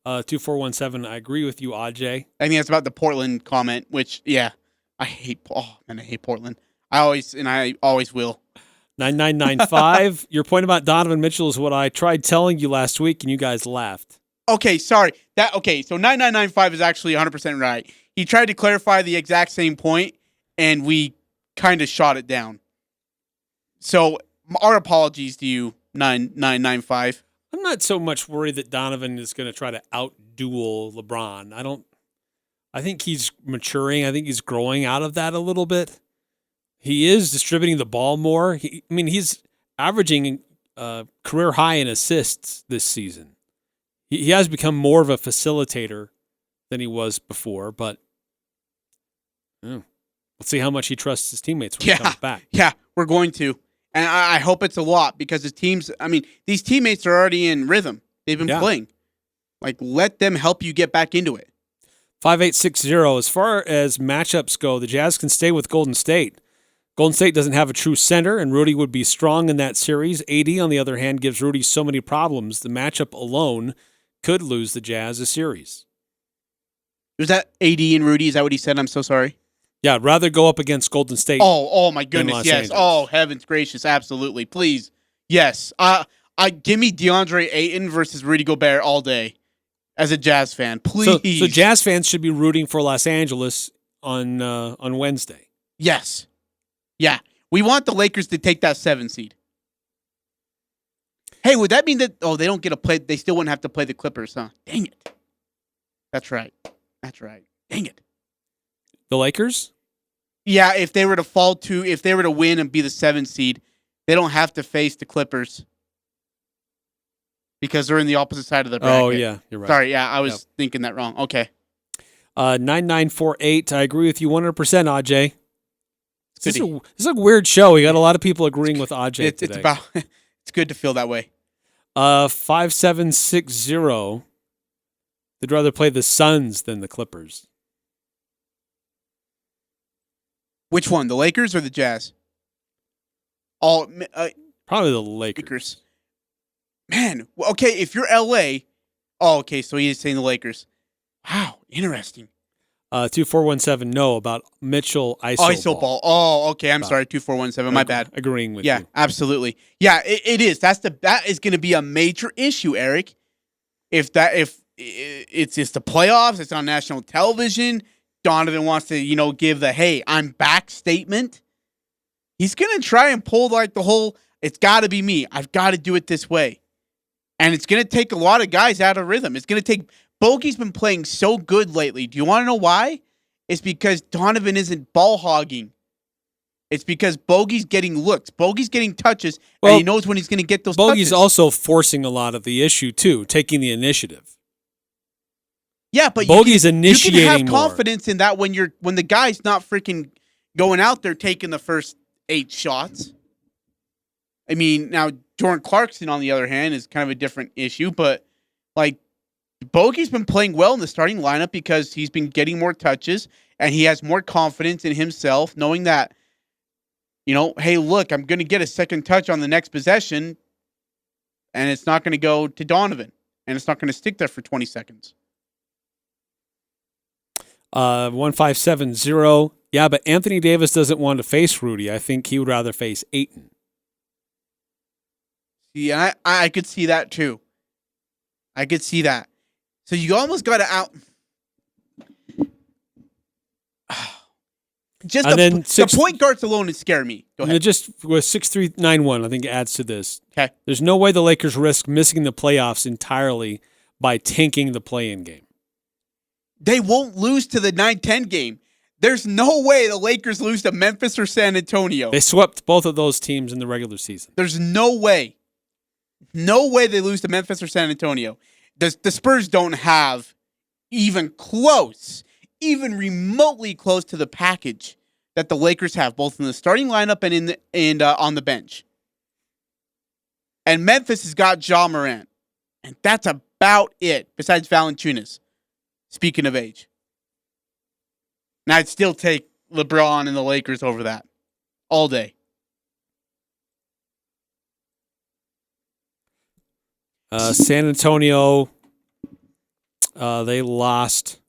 2417. I agree with you, Ajay. I think that's about the Portland comment, which, yeah, I hate Portland. I always will. 9995. Your point about Donovan Mitchell is what I tried telling you last week, and you guys laughed. Okay, sorry. So 9995 is actually 100% right. He tried to clarify the exact same point, and we kind of shot it down. So our apologies to you, 9995. I'm not so much worried that Donovan is going to try to outduel LeBron. I think he's maturing. I think he's growing out of that a little bit. He is distributing the ball more. He's averaging career high in assists this season. He has become more of a facilitator than he was before, but let's see how much he trusts his teammates when he comes back. Yeah, we're going to. And I hope it's a lot, because these teammates are already in rhythm. They've been playing. Like, let them help you get back into it. 5860. As far as matchups go, the Jazz can stay with Golden State. Golden State doesn't have a true center, and Rudy would be strong in that series. AD, on the other hand, gives Rudy so many problems. The matchup alone could lose the Jazz a series. Was that AD and Rudy? Is that what he said? I'm so sorry. Yeah, I'd rather go up against Golden State. Oh my goodness, yes. Angeles. Oh, heavens gracious, absolutely. Please. Yes. Give me DeAndre Ayton versus Rudy Gobert all day as a Jazz fan. Please. So Jazz fans should be rooting for Los Angeles on Wednesday. Yes. Yeah. We want the Lakers to take that 7 seed. Hey, would that mean that they don't get to play, they still wouldn't have to play the Clippers, huh? Dang it. That's right. Dang it. The Lakers? Yeah, if they were to win and be the 7 seed, they don't have to face the Clippers because they're in the opposite side of the bracket. Oh, yeah, you're right. Sorry, yeah, I was thinking that wrong. Okay. 9948. I agree with you 100%, Ajay. This is a weird show. We got a lot of people agreeing with Ajay today. It's good to feel that way. 5760. They'd rather play the Suns than the Clippers. Which one, the Lakers or the Jazz? Probably the Lakers. Man, okay, if you're LA, okay, so he is saying the Lakers. Wow, interesting. 2417, no, about Mitchell ISO ball. Oh, okay, I'm sorry, 2417, my bad. Agreeing with you. Yeah, absolutely. Yeah, it is. That is going to be a major issue, Eric. If it's the playoffs, it's on national television, Donovan wants to, give the, hey, I'm back statement. He's going to try and pull like the whole, it's got to be me. I've got to do it this way. And it's going to take a lot of guys out of rhythm. It's going to take, Bogey's been playing so good lately. Do you want to know why? It's because Donovan isn't ball hogging. It's because Bogey's getting looks. Bogey's getting touches, and he knows when he's going to get those touches. Bogey's also forcing a lot of the issue, too, taking the initiative. Yeah, but Bogey's initiating you can have more. confidence in that when the guy's not freaking going out there taking the first 8 shots. I mean, now Jordan Clarkson, on the other hand, is kind of a different issue, but like Bogey's been playing well in the starting lineup because he's been getting more touches and he has more confidence in himself, knowing that, hey, look, I'm going to get a second touch on the next possession, and it's not going to go to Donovan, and it's not going to stick there for 20 seconds. 1570. Yeah, but Anthony Davis doesn't want to face Rudy. I think he would rather face Ayton. Yeah, I could see that too. I could see that. So you almost got to out. Just the point guards alone would scare me. Go ahead. Just with 6391, I think it adds to this. Okay. There's no way the Lakers risk missing the playoffs entirely by tanking the play-in game. They won't lose to the 9-10 game. There's no way the Lakers lose to Memphis or San Antonio. They swept both of those teams in the regular season. There's no way. No way they lose to Memphis or San Antonio. The Spurs don't have even remotely close to the package that the Lakers have, both in the starting lineup and on the bench. And Memphis has got Ja Morant. And that's about it, besides Valanciunas. Speaking of age. Now, I'd still take LeBron and the Lakers over that. All day. San Antonio, they lost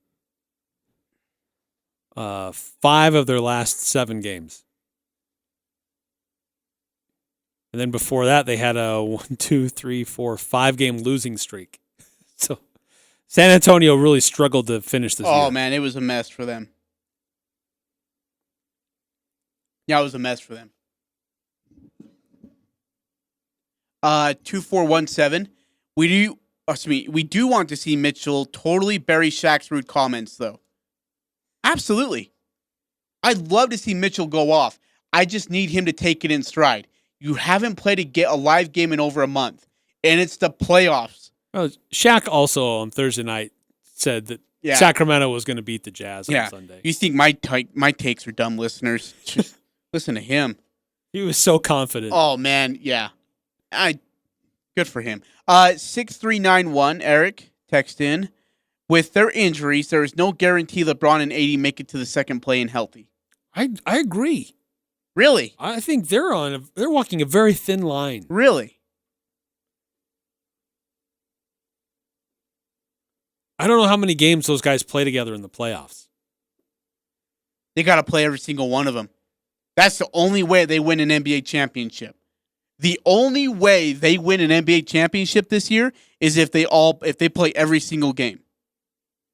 5 of their last 7 games. And then before that, they had a 5-game losing streak. So San Antonio really struggled to finish this year. Oh, man, it was a mess for them. Yeah, it was a mess for them. 2417. We do want to see Mitchell totally bury Shaq's rude comments, though. Absolutely. I'd love to see Mitchell go off. I just need him to take it in stride. You haven't played a live game in over a month, and it's the playoffs. Well, Shaq also on Thursday night said that Sacramento was going to beat the Jazz on Sunday. You think my takes are dumb, listeners? Just listen to him. He was so confident. Oh, man, yeah. Good for him. 6391, Eric, text in. With their injuries, there is no guarantee LeBron and AD make it to the second play-in healthy. I agree. Really? I think they're walking a very thin line. Really? I don't know how many games those guys play together in the playoffs. They got to play every single one of them. That's the only way they win an NBA championship. The only way they win an NBA championship this year is if they play every single game.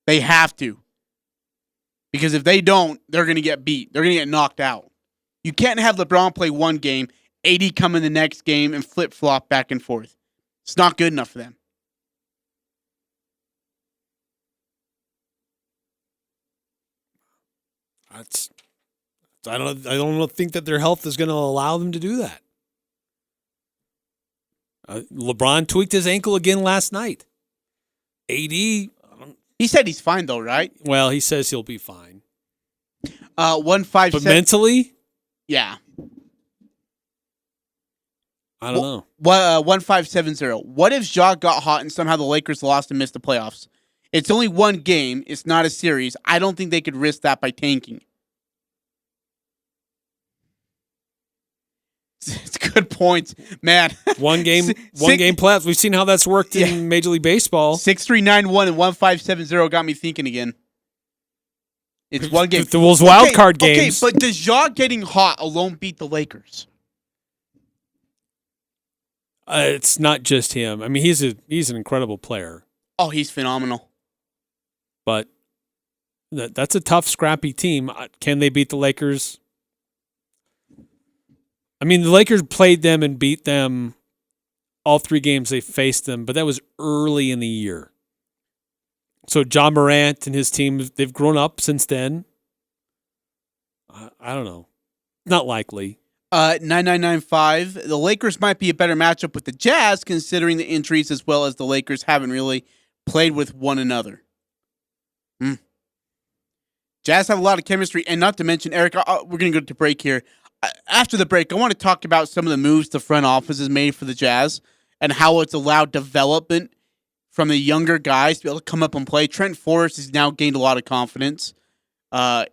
They have to. Because if they don't, they're going to get beat. They're going to get knocked out. You can't have LeBron play one game, AD come in the next game, and flip-flop back and forth. It's not good enough for them. I don't think that their health is going to allow them to do that. LeBron tweaked his ankle again last night. AD, he said he's fine though, right? Well, he says he'll be fine. 157. But mentally, yeah. I don't know. 1570. What if Ja got hot and somehow the Lakers lost and missed the playoffs? It's only one game. It's not a series. I don't think they could risk that by tanking. It's good points, man. One game playoffs. We've seen how that's worked in Major League Baseball. 6-3-9-1 and 1570 got me thinking again. It's one game. Those wild card games. Okay, but does Ja getting hot alone beat the Lakers? It's not just him. I mean, he's an incredible player. Oh, he's phenomenal. But that's a tough, scrappy team. Can they beat the Lakers? I mean, the Lakers played them and beat them all 3 games they faced them, but that was early in the year. So John Morant and his team, they've grown up since then. I don't know. Not likely. 9995. The Lakers might be a better matchup with the Jazz, considering the injuries, as well as the Lakers haven't really played with one another. Jazz have a lot of chemistry, and not to mention, Eric, we're going to go to break here. After the break, I want to talk about some of the moves the front office has made for the Jazz and how it's allowed development from the younger guys to be able to come up and play. Trent Forrest has now gained a lot of confidence. Hero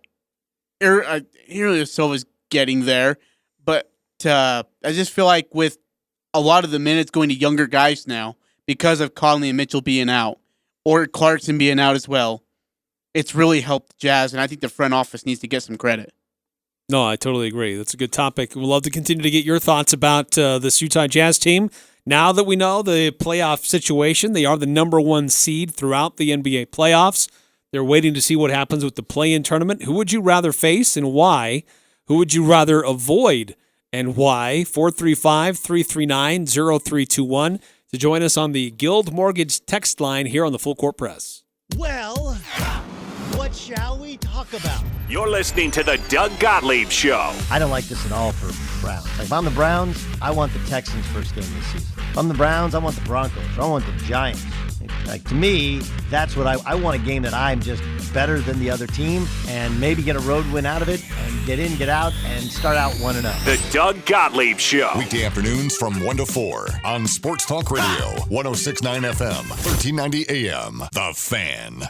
Silva's getting there, but I just feel like with a lot of the minutes going to younger guys now because of Conley and Mitchell being out, or Clarkson being out as well, it's really helped the Jazz, and I think the front office needs to get some credit. No, I totally agree. That's a good topic. We'd love to continue to get your thoughts about this Utah Jazz team. Now that we know the playoff situation, they are the number 1 seed throughout the NBA playoffs. They're waiting to see what happens with the play-in tournament. Who would you rather face and why? Who would you rather avoid and why? 435-339-0321 to join us on the Guild Mortgage text line here on the Full Court Press. Well, what shall we talk about? You're listening to the Doug Gottlieb Show. I don't like this at all for Browns. Like, if I'm the Browns, I want the Texans' first game this season. If I'm the Browns, I want the Broncos. Or I want the Giants. Like, to me, that's what I want, a game that I'm just better than the other team and maybe get a road win out of it and get in, get out, and start out 1-0. The Doug Gottlieb Show. Weekday afternoons from 1 to 4 on Sports Talk Radio, 106.9 FM, 1390 AM. The Fan.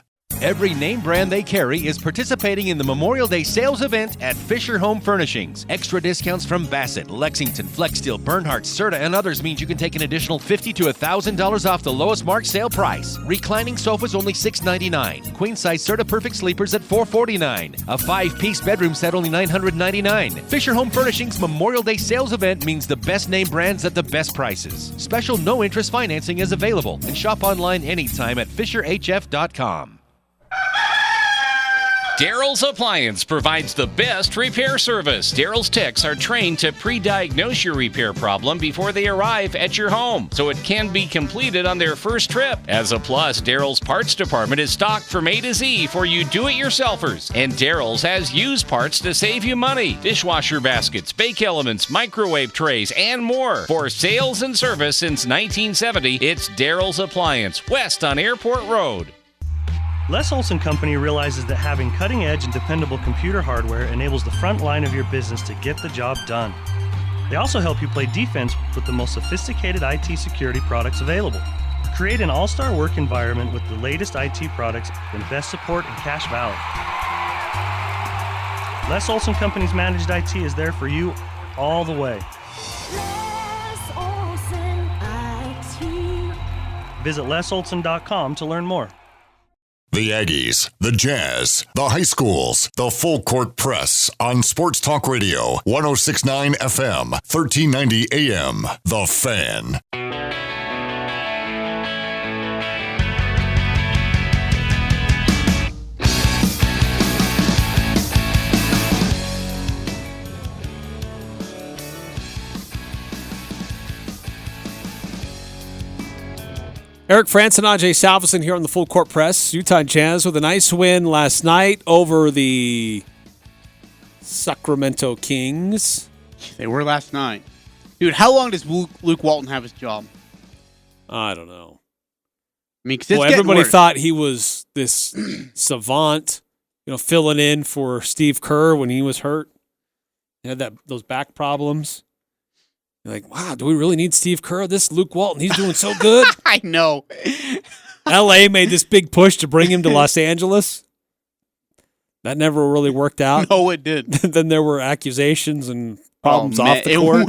Every name brand they carry is participating in the Memorial Day sales event at Fisher Home Furnishings. Extra discounts from Bassett, Lexington, Flexsteel, Bernhardt, Serta, and others means you can take an additional $50 to $1,000 off the lowest marked sale price. Reclining sofas only $699. Queen-size Serta Perfect Sleepers at $449. A 5-piece bedroom set only $999. Fisher Home Furnishings Memorial Day sales event means the best name brands at the best prices. Special no-interest financing is available, and shop online anytime at FisherHF.com. Daryl's Appliance provides the best repair service. Daryl's techs are trained to pre-diagnose your repair problem before they arrive at your home, so it can be completed on their first trip. As a plus, Daryl's parts department is stocked from A to Z for you do-it-yourselfers, and Daryl's has used parts to save you money. Dishwasher baskets, bake elements, microwave trays, and more. For sales and service since 1970, it's Daryl's Appliance, west on Airport Road. Les Olson Company realizes that having cutting-edge and dependable computer hardware enables the front line of your business to get the job done. They also help you play defense with the most sophisticated IT security products available. Create an all-star work environment with the latest IT products and best support in Cache Valley. Les Olson Company's managed IT is there for you all the way. Visit lesolson.com to learn more. The Aggies, the Jazz, the high schools, the full court press on Sports Talk Radio, 106.9 FM, 1390 AM. The Fan. Eric Frandsen, Ajay Salvesen here on the Full Court Press. Utah Jazz with a nice win last night over the Sacramento Kings. They were last night. Dude, how long does Luke Walton have his job? I don't know. I mean, 'cause it's getting everybody worse. thought he was this savant, filling in for Steve Kerr when he was hurt. He had those back problems. You're like, wow, do we really need Steve Kerr? This Luke Walton, he's doing so good. I know. LA made this big push to bring him to Los Angeles. That never really worked out. No, it did. Then there were accusations and problems off the court.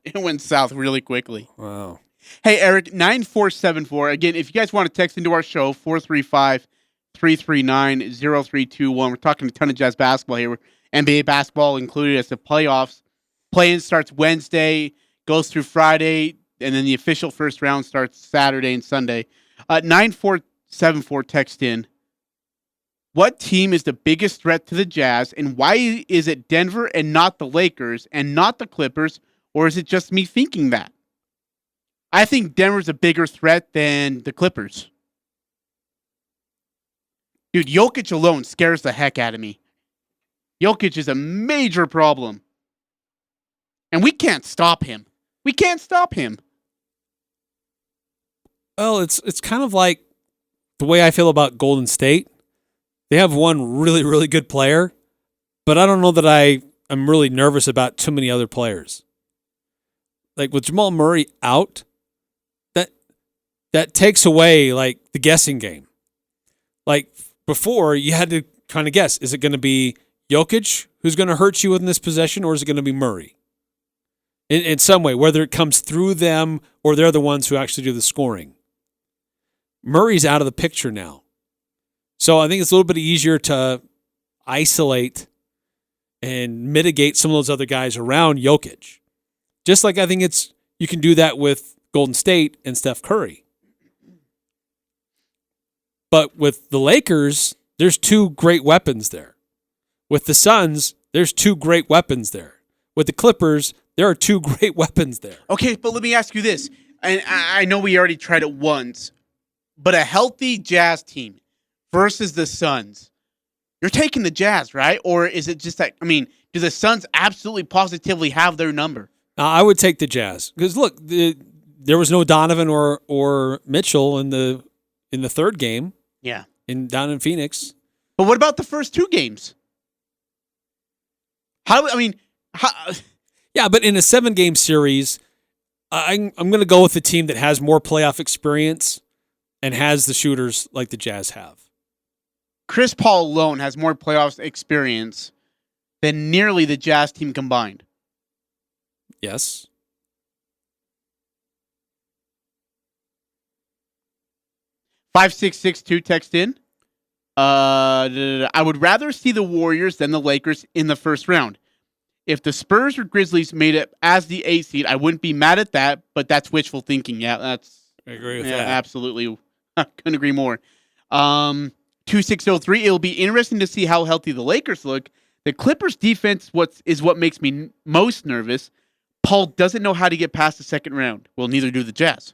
It went south really quickly. Wow. Hey, Eric, 9474. Again, if you guys want to text into our show, 435-339-0321. We're talking a ton of Jazz basketball here. NBA basketball included as the playoffs. Play-in starts Wednesday, goes through Friday, and then the official first round starts Saturday and Sunday. 9474 text in. What team is the biggest threat to the Jazz, and why is it Denver and not the Lakers and not the Clippers, or is it just me thinking that? I think Denver's a bigger threat than the Clippers. Dude, Jokic alone scares the heck out of me. Jokic is a major problem. And we can't stop him. We can't stop him. Well, it's kind of like the way I feel about Golden State. They have one really, really good player, but I don't know that I'm really nervous about too many other players. Like with Jamal Murray out, that takes away like the guessing game. Like before, you had to kind of guess, is it going to be Jokic who's going to hurt you in this possession, or is it going to be Murray? In some way, whether it comes through them or they're the ones who actually do the scoring. Murray's out of the picture now. So I think it's a little bit easier to isolate and mitigate some of those other guys around Jokic. Just like I think you can do that with Golden State and Steph Curry. But with the Lakers, there's two great weapons there. With the Suns, there's two great weapons there. With the Clippers, there are two great weapons there. Okay, but let me ask you this. And I know we already tried it once, but a healthy Jazz team versus the Suns, you're taking the Jazz, right? Or is it just that, do the Suns absolutely positively have their number? I would take the Jazz. Because look, there was no Donovan or Mitchell in the third game. Yeah. Down in Phoenix. But what about the first two games? Yeah, but in a 7-game series, I'm going to go with the team that has more playoff experience and has the shooters like the Jazz have. Chris Paul alone has more playoff experience than nearly the Jazz team combined. Yes. $5662 text in. I would rather see the Warriors than the Lakers in the first round. If the Spurs or Grizzlies made it as the 8th seed, I wouldn't be mad at that, but that's wishful thinking. Yeah, I agree with that. Absolutely. I couldn't agree more. 2603, it'll be interesting to see how healthy the Lakers look. The Clippers defense is what makes me most nervous. Paul doesn't know how to get past the second round. Well, neither do the Jazz.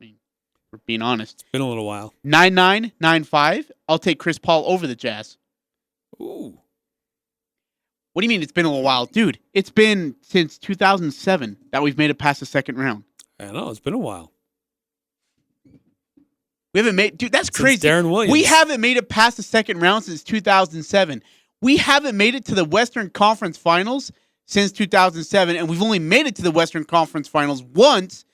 We're being honest. It's been a little while. 9995, I'll take Chris Paul over the Jazz. Ooh. What do you mean it's been a little while? Dude, it's been since 2007 that we've made it past the second round. I know, it's been a while. We haven't made... Dude, that's since crazy. Darren Williams. We haven't made it past the second round since 2007. We haven't made it to the Western Conference Finals since 2007, and we've only made it to the Western Conference Finals once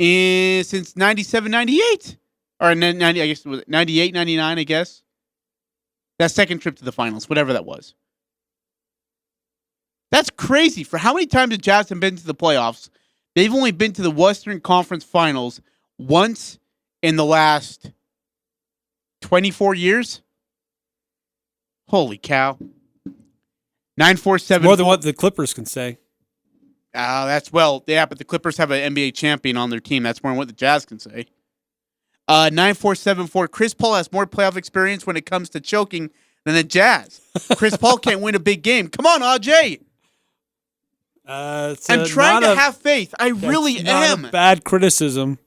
since 97, 98. Or 90, I guess, was it 98, 99, I guess. That second trip to the finals, whatever that was. That's crazy. For how many times the Jazz have been to the playoffs? They've only been to the Western Conference Finals once in the last 24 years. Holy cow. 947. More than what the Clippers can say. But the Clippers have an NBA champion on their team. That's more than what the Jazz can say. 9474. Chris Paul has more playoff experience when it comes to choking than the Jazz. Chris Paul can't win a big game. Come on, Ajay. I'm trying to have faith. I really am. Bad criticism.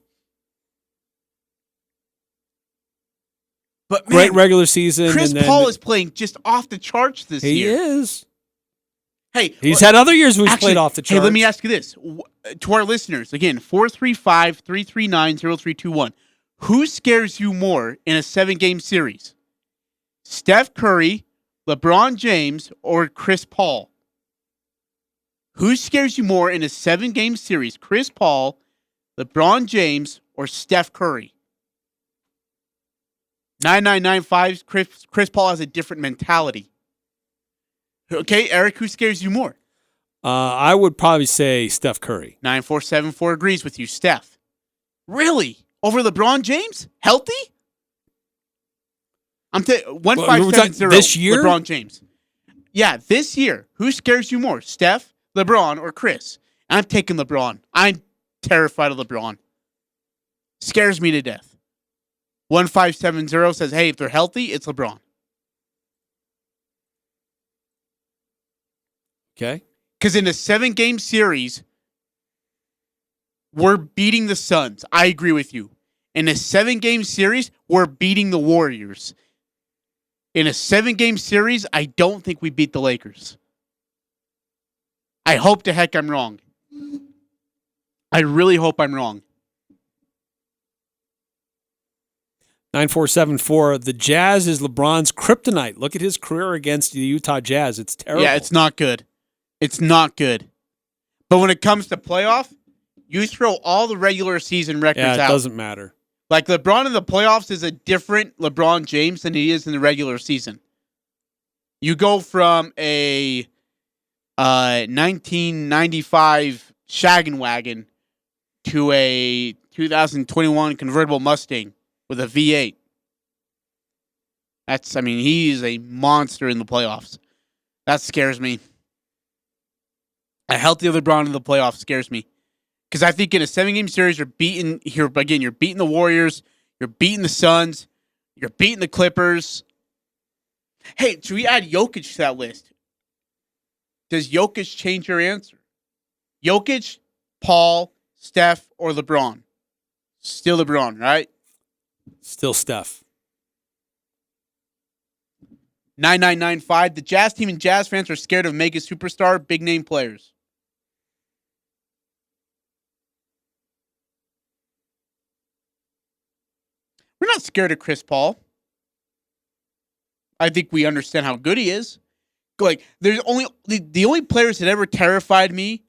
But man, great regular season. Chris Paul is playing just off the charts this year. He is. Hey, he's had other years where he's played off the charts. Hey, let me ask you this. To our listeners, again, 435-339-0321. Who scares you more in a 7-game series? Steph Curry, LeBron James, or Chris Paul? Who scares you more in a 7-game series? Chris Paul, LeBron James, or Steph Curry? 9995, Chris Paul has a different mentality. Okay, Eric, who scares you more? I would probably say Steph Curry. 9474 agrees with you, Steph. Really? Over LeBron James? Healthy? 1570 this year? LeBron James. Yeah, this year. Who scares you more? Steph, LeBron, or Chris? I'm taking LeBron. I'm terrified of LeBron. Scares me to death. 1570 says, hey, if they're healthy, it's LeBron. Okay. Because in a 7-game series, we're beating the Suns. I agree with you. In a 7-game series, we're beating the Warriors. In a 7-game series, I don't think we beat the Lakers. I hope to heck I'm wrong. I really hope I'm wrong. 9474. The Jazz is LeBron's kryptonite. Look at his career against the Utah Jazz. It's terrible. Yeah, it's not good. It's not good. But when it comes to playoff, you throw all the regular season records out. Yeah, it doesn't matter. Like LeBron in the playoffs is a different LeBron James than he is in the regular season. You go from a 1995 shaggin' wagon to a 2021 convertible Mustang with a V8. He's a monster in the playoffs. That scares me. A healthy LeBron in the playoffs scares me. Because I think in a 7-game series, you're beating the Warriors, you're beating the Suns, you're beating the Clippers. Hey, should we add Jokic to that list? Does Jokic change your answer? Jokic, Paul, Steph, or LeBron? Still LeBron, right? Still Steph. 9995. The Jazz team and Jazz fans are scared of mega superstar, big name players. We're not scared of Chris Paul. I think we understand how good he is. Like, there's only the only players that ever terrified me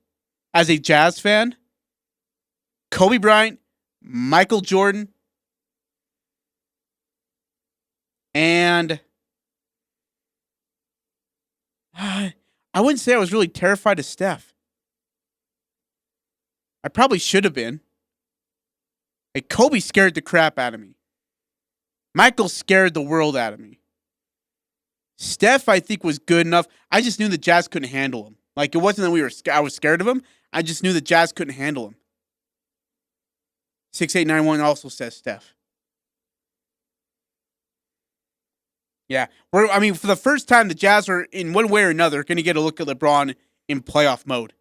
as a Jazz fan: Kobe Bryant, Michael Jordan, and I wouldn't say I was really terrified of Steph. I probably should have been. Like, Kobe scared the crap out of me. Michael scared the world out of me. Steph, I think, was good enough. I just knew the Jazz couldn't handle him. Like, it wasn't that I was scared of him. I just knew the Jazz couldn't handle him. 6891 also says Steph. Yeah. For the first time, the Jazz are, in one way or another, going to get a look at LeBron in playoff mode.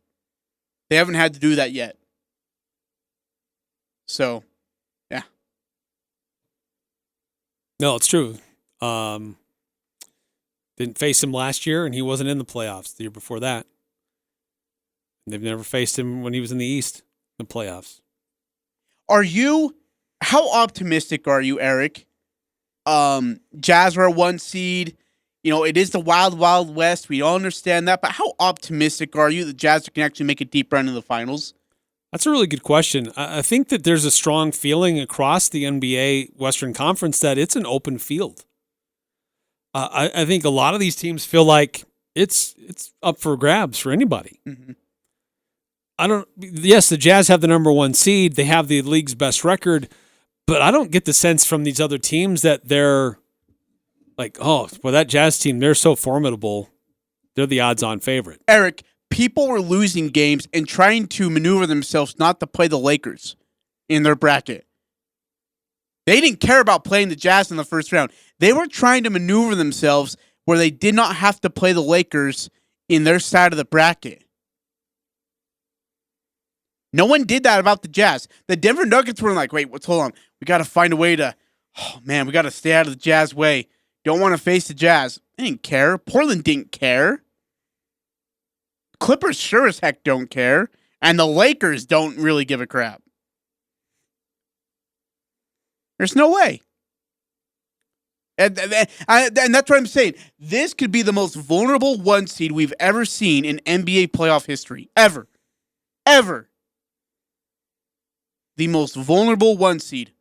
They haven't had to do that yet. So, yeah. No, it's true. Didn't face him last year, and he wasn't in the playoffs the year before that. And they've never faced him when he was in the East, in the playoffs. How optimistic are you, Eric? Jazz are a 1 seed. It is the wild, wild west. We all understand that. But how optimistic are you that Jazz can actually make a deep run in the finals? That's a really good question. I think that there's a strong feeling across the NBA Western Conference that it's an open field. I think a lot of these teams feel like it's up for grabs for anybody. Mm-hmm. Yes, the Jazz have the number 1 seed. They have the league's best record, but I don't get the sense from these other teams that they're like, oh, well, that Jazz team, they're so formidable. They're the odds-on favorite. Eric, people were losing games and trying to maneuver themselves not to play the Lakers in their bracket. They didn't care about playing the Jazz in the first round. They were trying to maneuver themselves where they did not have to play the Lakers in their side of the bracket. No one did that about the Jazz. The Denver Nuggets were like, wait, hold on. We got to find a way to, we got to stay out of the Jazz way. Don't want to face the Jazz. They didn't care. Portland didn't care. Clippers sure as heck don't care. And the Lakers don't really give a crap. There's no way. And that's what I'm saying. This could be the most vulnerable 1 seed we've ever seen in NBA playoff history. Ever. Ever. The most vulnerable 1 seed.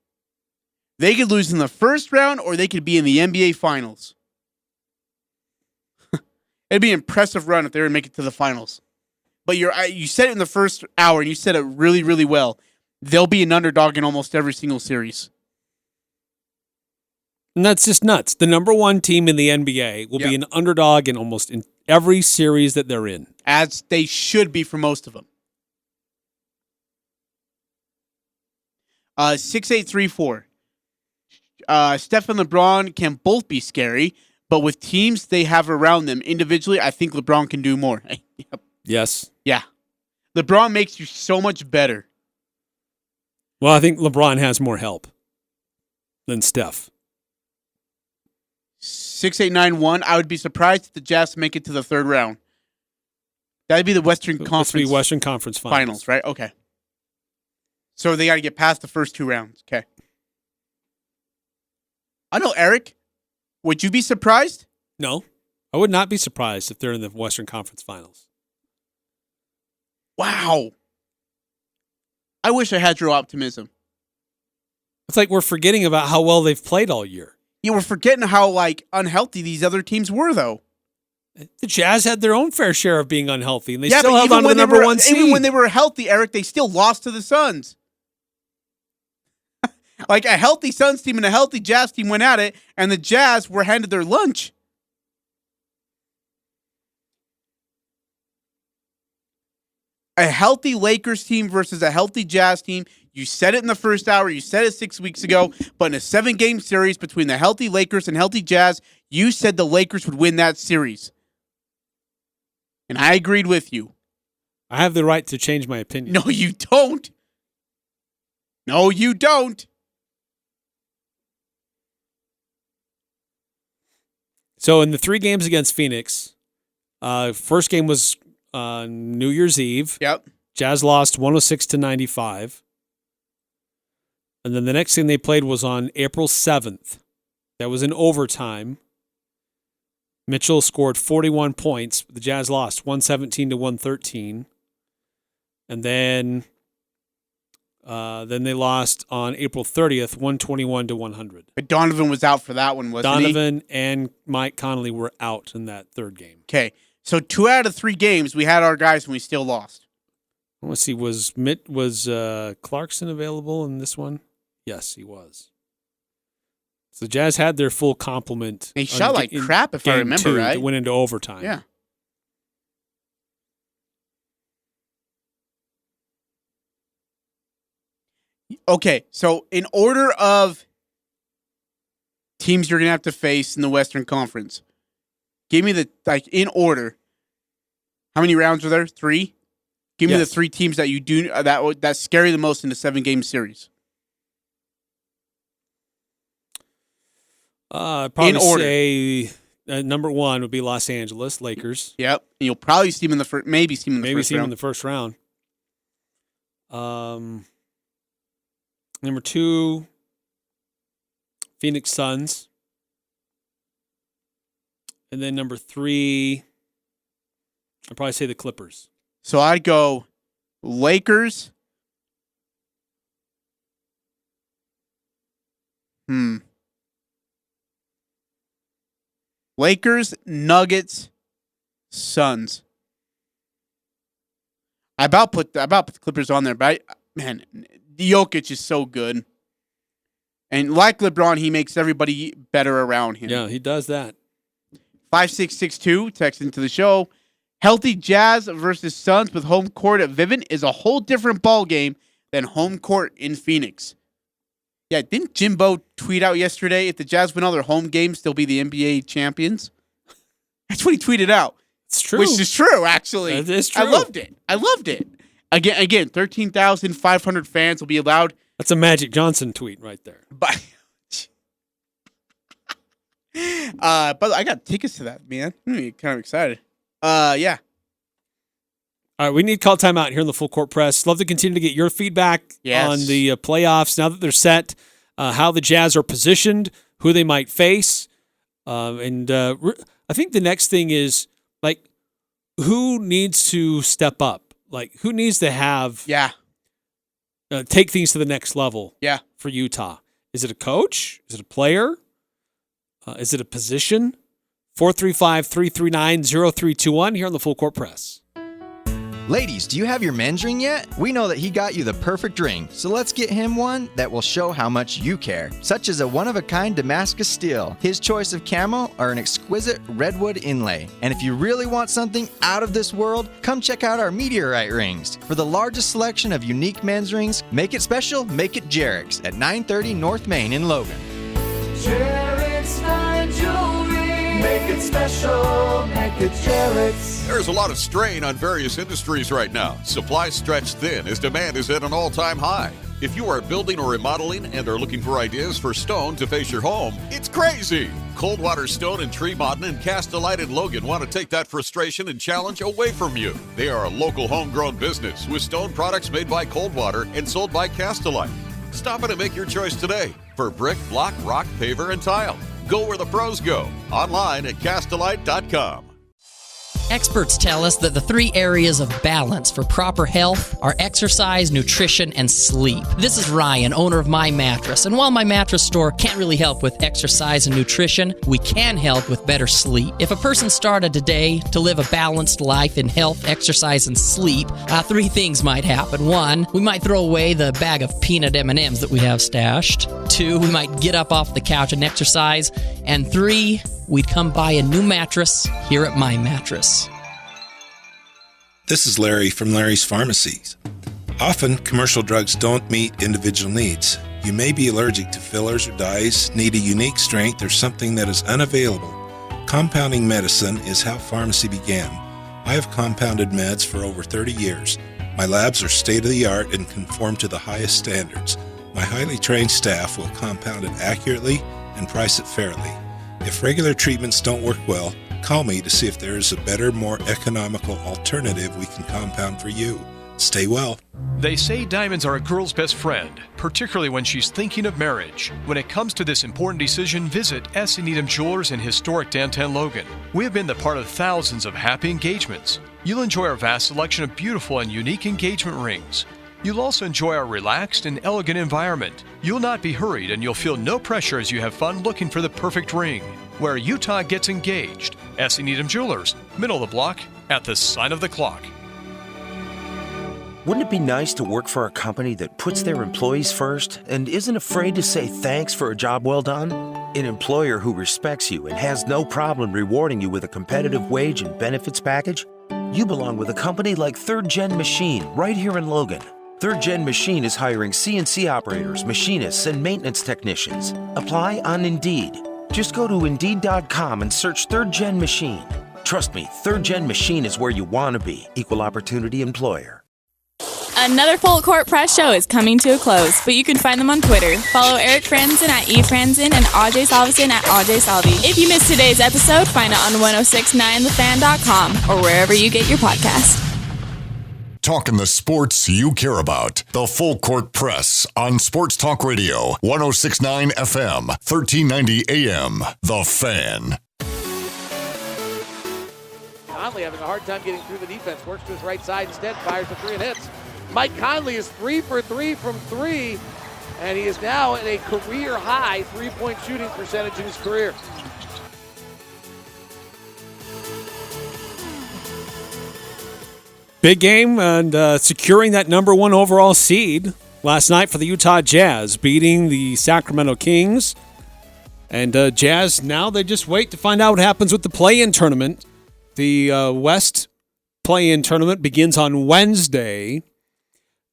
They could lose in the first round or they could be in the NBA Finals. It'd be an impressive run if they were to make it to the finals. But you said it in the first hour and you said it really, really well. They'll be an underdog in almost every single series. And that's just nuts. The number 1 team in the NBA will be an underdog in almost in every series that they're in. As they should be for most of them. 6834. Steph and LeBron can both be scary, but with teams they have around them individually, I think LeBron can do more. Yep. Yes. Yeah. LeBron makes you so much better. Well, I think LeBron has more help than Steph. 6891. I would be surprised if the Jazz make it to the third round. That'd be the Western Conference. This would be Western Conference Finals, right? Okay. So they got to get past the first 2 rounds. Okay. I know, Eric. Would you be surprised? No. I would not be surprised if they're in the Western Conference Finals. Wow. I wish I had your optimism. It's like we're forgetting about how well they've played all year. You were forgetting how unhealthy these other teams were, though. The Jazz had their own fair share of being unhealthy, and they still held on to the number 1 seed. Even when they were healthy, Eric, they still lost to the Suns. Like a healthy Suns team and a healthy Jazz team went at it, and the Jazz were handed their lunch. A healthy Lakers team versus a healthy Jazz team. You said it in the first hour. You said it 6 weeks ago. But in a 7-game series between the healthy Lakers and healthy Jazz, you said the Lakers would win that series. And I agreed with you. I have the right to change my opinion. No, you don't. No, you don't. So in the 3 games against Phoenix, first game was New Year's Eve. Yep. Jazz lost 106-95. And then the next thing they played was on April 7th. That was in overtime. Mitchell scored 41 points. The Jazz lost 117-113. And then they lost on April 30th, 121-100. But Donovan was out for that one, wasn't he? Donovan and Mike Conley were out in that third game. Okay. So 2 out of 3 games, we had our guys and we still lost. Let's see, was Clarkson available in this one? Yes, he was. So the Jazz had their full complement. They shot like crap, if I remember right. That went into overtime. Yeah. Okay, so in order of teams you're going to have to face in the Western Conference, give me in order. How many rounds are there? 3? Give me the 3 teams that you do that scare you the most in the 7-game series. I'd probably say number 1 would be Los Angeles Lakers. Yep, and you'll probably see them in the first. Maybe see them in the first round. Number 2, Phoenix Suns. And then number 3, I'd probably say the Clippers. So I'd go Lakers. Lakers, Nuggets, Suns. I about put the Clippers on there, but man, Jokic is so good. And like LeBron, he makes everybody better around him. Yeah, he does that. 5662, text into the show. Healthy Jazz versus Suns with home court at Vivint is a whole different ball game than home court in Phoenix. Yeah, didn't Jimbo tweet out yesterday, if the Jazz win all their home games, they'll be the NBA champions? That's what he tweeted out. It's true. Which is true, actually. It is true. I loved it. Again, 13,500 fans will be allowed. That's a Magic Johnson tweet right there. But I got tickets to that, man. I'm kind of excited. Yeah. All right, we need call timeout here in the Full Court Press. Love to continue to get your feedback on the playoffs now that they're set, how the Jazz are positioned, who they might face. And I think the next thing is, like, who needs to step up? Like, who needs to have take things to the next level for Utah? Is it a coach? Is it a player? Is it a position? 435-339-0321 here on the Full Court Press. Ladies, do you have your men's ring yet? We know that he got you the perfect ring, so let's get him one that will show how much you care, such as a one-of-a-kind Damascus steel, his choice of camo, or an exquisite redwood inlay. And if you really want something out of this world, come check out our meteorite rings. For the largest selection of unique men's rings, make it special, make it Jarek's at 930 North Main in Logan. Jarek's Fine Jewelry. Make it special, make it Jarek's. There's a lot of strain on various industries right now. Supply stretched thin as demand is at an all-time high. If you are building or remodeling and are looking for ideas for stone to face your home, it's crazy. Coldwater Stone and Tremont and Castellite and Logan want to take that frustration and challenge away from you. They are a local homegrown business with stone products made by Coldwater and sold by Castellite. Stop in and make your choice today for brick, block, rock, paver, and tile. Go where the pros go. Online at Castellite.com. Experts tell us that the 3 areas of balance for proper health are exercise, nutrition, and sleep. This is Ryan, owner of My Mattress. And while My Mattress store can't really help with exercise and nutrition, we can help with better sleep. If a person started today to live a balanced life in health, exercise, and sleep, 3 things might happen. 1, we might throw away the bag of peanut M&Ms that we have stashed. 2, we might get up off the couch and exercise. And 3, we'd come buy a new mattress here at My Mattress. This is Larry from Larry's Pharmacies. Often, commercial drugs don't meet individual needs. You may be allergic to fillers or dyes, need a unique strength, or something that is unavailable. Compounding medicine is how pharmacy began. I have compounded meds for over 30 years. My labs are state-of-the-art and conform to the highest standards. My highly trained staff will compound it accurately and price it fairly. If regular treatments don't work well, call me to see if there is a better, more economical alternative we can compound for you. Stay well. They say diamonds are a girl's best friend, particularly when she's thinking of marriage. When it comes to this important decision, visit S. Needham Jewelers in historic downtown Logan. We have been the part of thousands of happy engagements. You'll enjoy our vast selection of beautiful and unique engagement rings. You'll also enjoy our relaxed and elegant environment. You'll not be hurried and you'll feel no pressure as you have fun looking for the perfect ring. Where Utah gets engaged. S. Needham Jewelers, middle of the block, at the sign of the clock. Wouldn't it be nice to work for a company that puts their employees first and isn't afraid to say thanks for a job well done? An employer who respects you and has no problem rewarding you with a competitive wage and benefits package? You belong with a company like 3rd Gen Machine right here in Logan. 3rd Gen Machine is hiring CNC operators, machinists, and maintenance technicians. Apply on Indeed. Just go to Indeed.com and search 3rd Gen Machine. Trust me, 3rd Gen Machine is where you want to be. Equal opportunity employer. Another Full Court Press show is coming to a close, but you can find them on Twitter. Follow Eric Frandsen at eFrandsen and Ajay Salvesen at Ajay Salvi. If you missed today's episode, find it on 1069thefan.com or wherever you get your podcast. Talking the sports you care about. The Full Court Press on Sports Talk Radio, 106.9 FM, 1390 AM. The Fan. Conley having a hard time getting through the defense. Works to his right side instead. Fires the 3 and hits. Mike Conley is 3 for 3 from 3. And he is now at a career high 3-point shooting percentage in his career. Big game and securing that number 1 overall seed last night for the Utah Jazz, beating the Sacramento Kings. And Jazz, now they just wait to find out what happens with the play-in tournament. The West play-in tournament begins on Wednesday.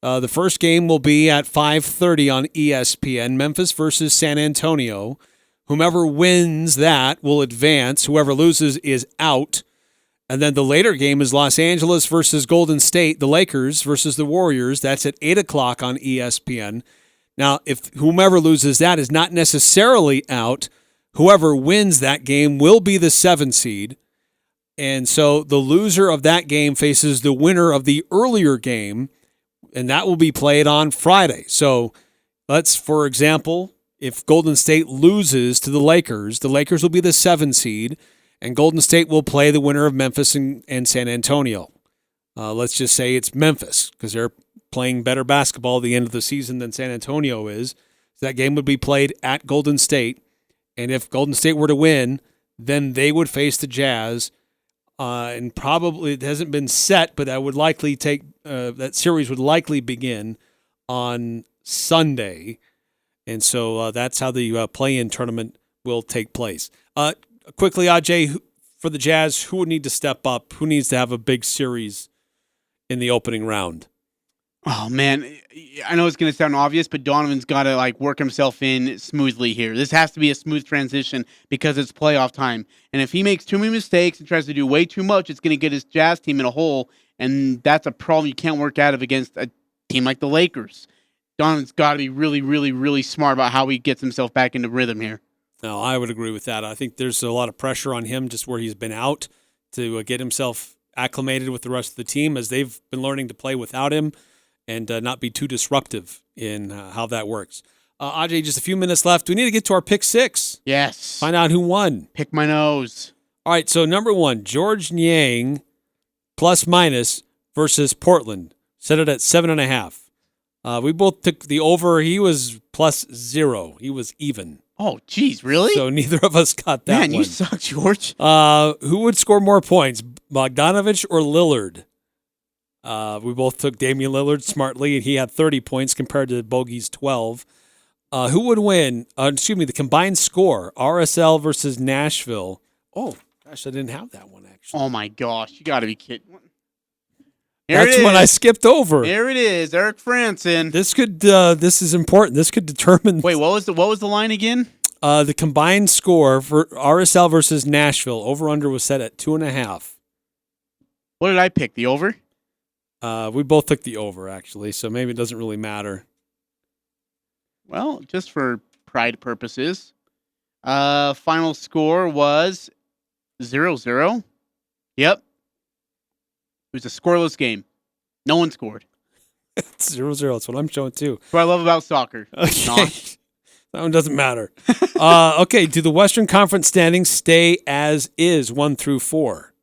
The first game will be at 5:30 on ESPN, Memphis versus San Antonio. Whomever wins that will advance. Whoever loses is out. And then the later game is Los Angeles versus Golden State, the Lakers versus the Warriors. That's at 8 o'clock on ESPN. Now, if whomever loses that is not necessarily out, whoever wins that game will be the 7 seed. And so the loser of that game faces the winner of the earlier game, and that will be played on Friday. So let's, for example, if Golden State loses to the Lakers will be the 7 seed, and Golden State will play the winner of Memphis and San Antonio. Let's just say it's Memphis because they're playing better basketball at the end of the season than San Antonio is. So that game would be played at Golden State. And if Golden State were to win, then they would face the Jazz. And probably it hasn't been set, but that would likely that series would likely begin on Sunday. And so that's how the play-in tournament will take place. Quickly, Ajay, for the Jazz, who would need to step up? Who needs to have a big series in the opening round? Oh, man. I know it's going to sound obvious, but Donovan's got to work himself in smoothly here. This has to be a smooth transition because it's playoff time. And if he makes too many mistakes and tries to do way too much, it's going to get his Jazz team in a hole, and that's a problem you can't work out of against a team like the Lakers. Donovan's got to be really, really, really smart about how he gets himself back into rhythm here. No, I would agree with that. I think there's a lot of pressure on him just where he's been out to get himself acclimated with the rest of the team as they've been learning to play without him and not be too disruptive in how that works. Ajay, just a few minutes left. We need to get to our pick 6. Yes. Find out who won. Pick my nose. All right, so number 1, George Niang ± versus Portland. Set it at 7.5. We both took the over. He was +0. He was even. Oh, geez, really? So neither of us got that Man, one. you suck, George. Who would score more points, Bogdanovich or Lillard? We both took Damian Lillard smartly, and he had 30 points compared to Bogey's 12. Who would win? The combined score, RSL versus Nashville. Oh, gosh, I didn't have that one, actually. Oh, my gosh. You got to be kidding. That's one I skipped over. There it is, Eric Frandsen. This is important. This could determine. Wait, what was the line again? The combined score for RSL versus Nashville, over/under was set at 2.5. What did I pick? The over? We both took the over, actually, so maybe it doesn't really matter. Well, just for pride purposes, final score was 0-0. Yep. It was a scoreless game. No one scored. It's 0-0. That's what I'm showing, too. That's what I love about soccer. Okay. That one doesn't matter. Okay, do the Western Conference standings stay as is, 1 through 4?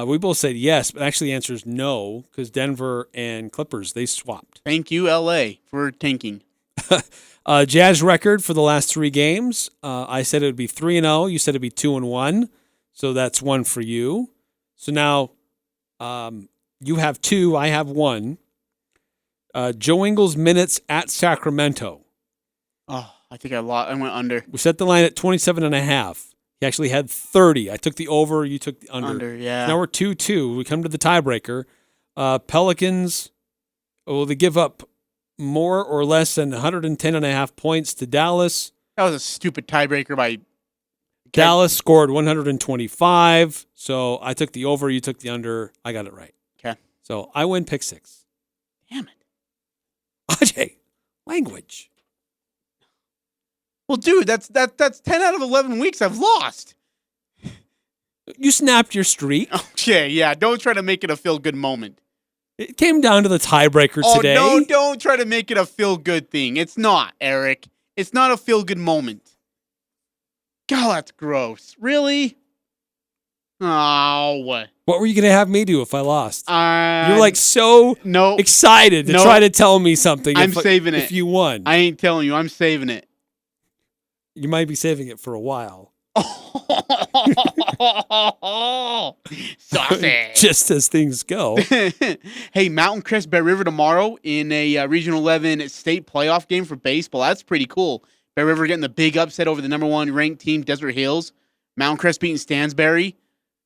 We both said yes, but actually the answer is no, because Denver and Clippers, they swapped. Thank you, LA, for tanking. Jazz record for the last 3 games. I said it would be 3-0. You said it would be 2-1. So that's 1 for you. So now you have 2. I have 1. Joe Ingles minutes at Sacramento. Oh, I think I went under. We set the line at 27.5. He actually had 30. I took the over. You took the under. Under, yeah. Now we're 2-2. We come to the tiebreaker. Pelicans, they give up more or less than 110.5 points to Dallas. That was a stupid tiebreaker by... Dallas scored 125. So I took the over. You took the under. I got it right. Okay. So I win pick 6. Damn it. Ajay, language. Well, dude, that's 10 out of 11 weeks I've lost. You snapped your streak. Okay, yeah. Don't try to make it a feel-good moment. It came down to the tiebreaker today. Oh, don't try to make it a feel-good thing. It's not, Eric. It's not a feel-good moment. God, that's gross. Really? Oh. What were you going to have me do if I lost? You're like so excited to try to tell me something. I'm saving it. If you won. I ain't telling you. I'm saving it. You might be saving it for a while. Saucy. Just as things go. Hey, Mountain Crest Bear River tomorrow in a Regional 11 state playoff game for baseball. That's pretty cool. Bear River getting the big upset over the number 1 ranked team, Desert Hills. Mountain Crest beating Stansbury.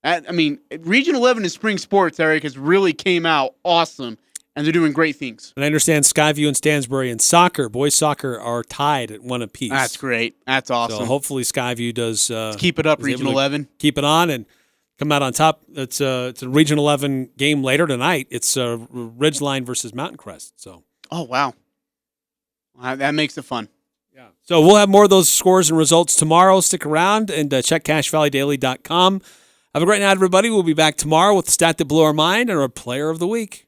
Regional 11 in spring sports, Eric, has really came out awesome, and they're doing great things. And I understand Skyview and Stansbury in soccer, boys soccer, are tied at 1 apiece. That's great. That's awesome. So hopefully Skyview does keep it up, Regional 11. Keep it on and come out on top. It's a Regional 11 game later tonight. It's Ridgeline versus Mountain Crest. So. Oh, wow. That makes it fun. Yeah. So we'll have more of those scores and results tomorrow. Stick around and check CashValleyDaily.com. Have a great night, everybody. We'll be back tomorrow with the stat that blew our mind and our player of the week.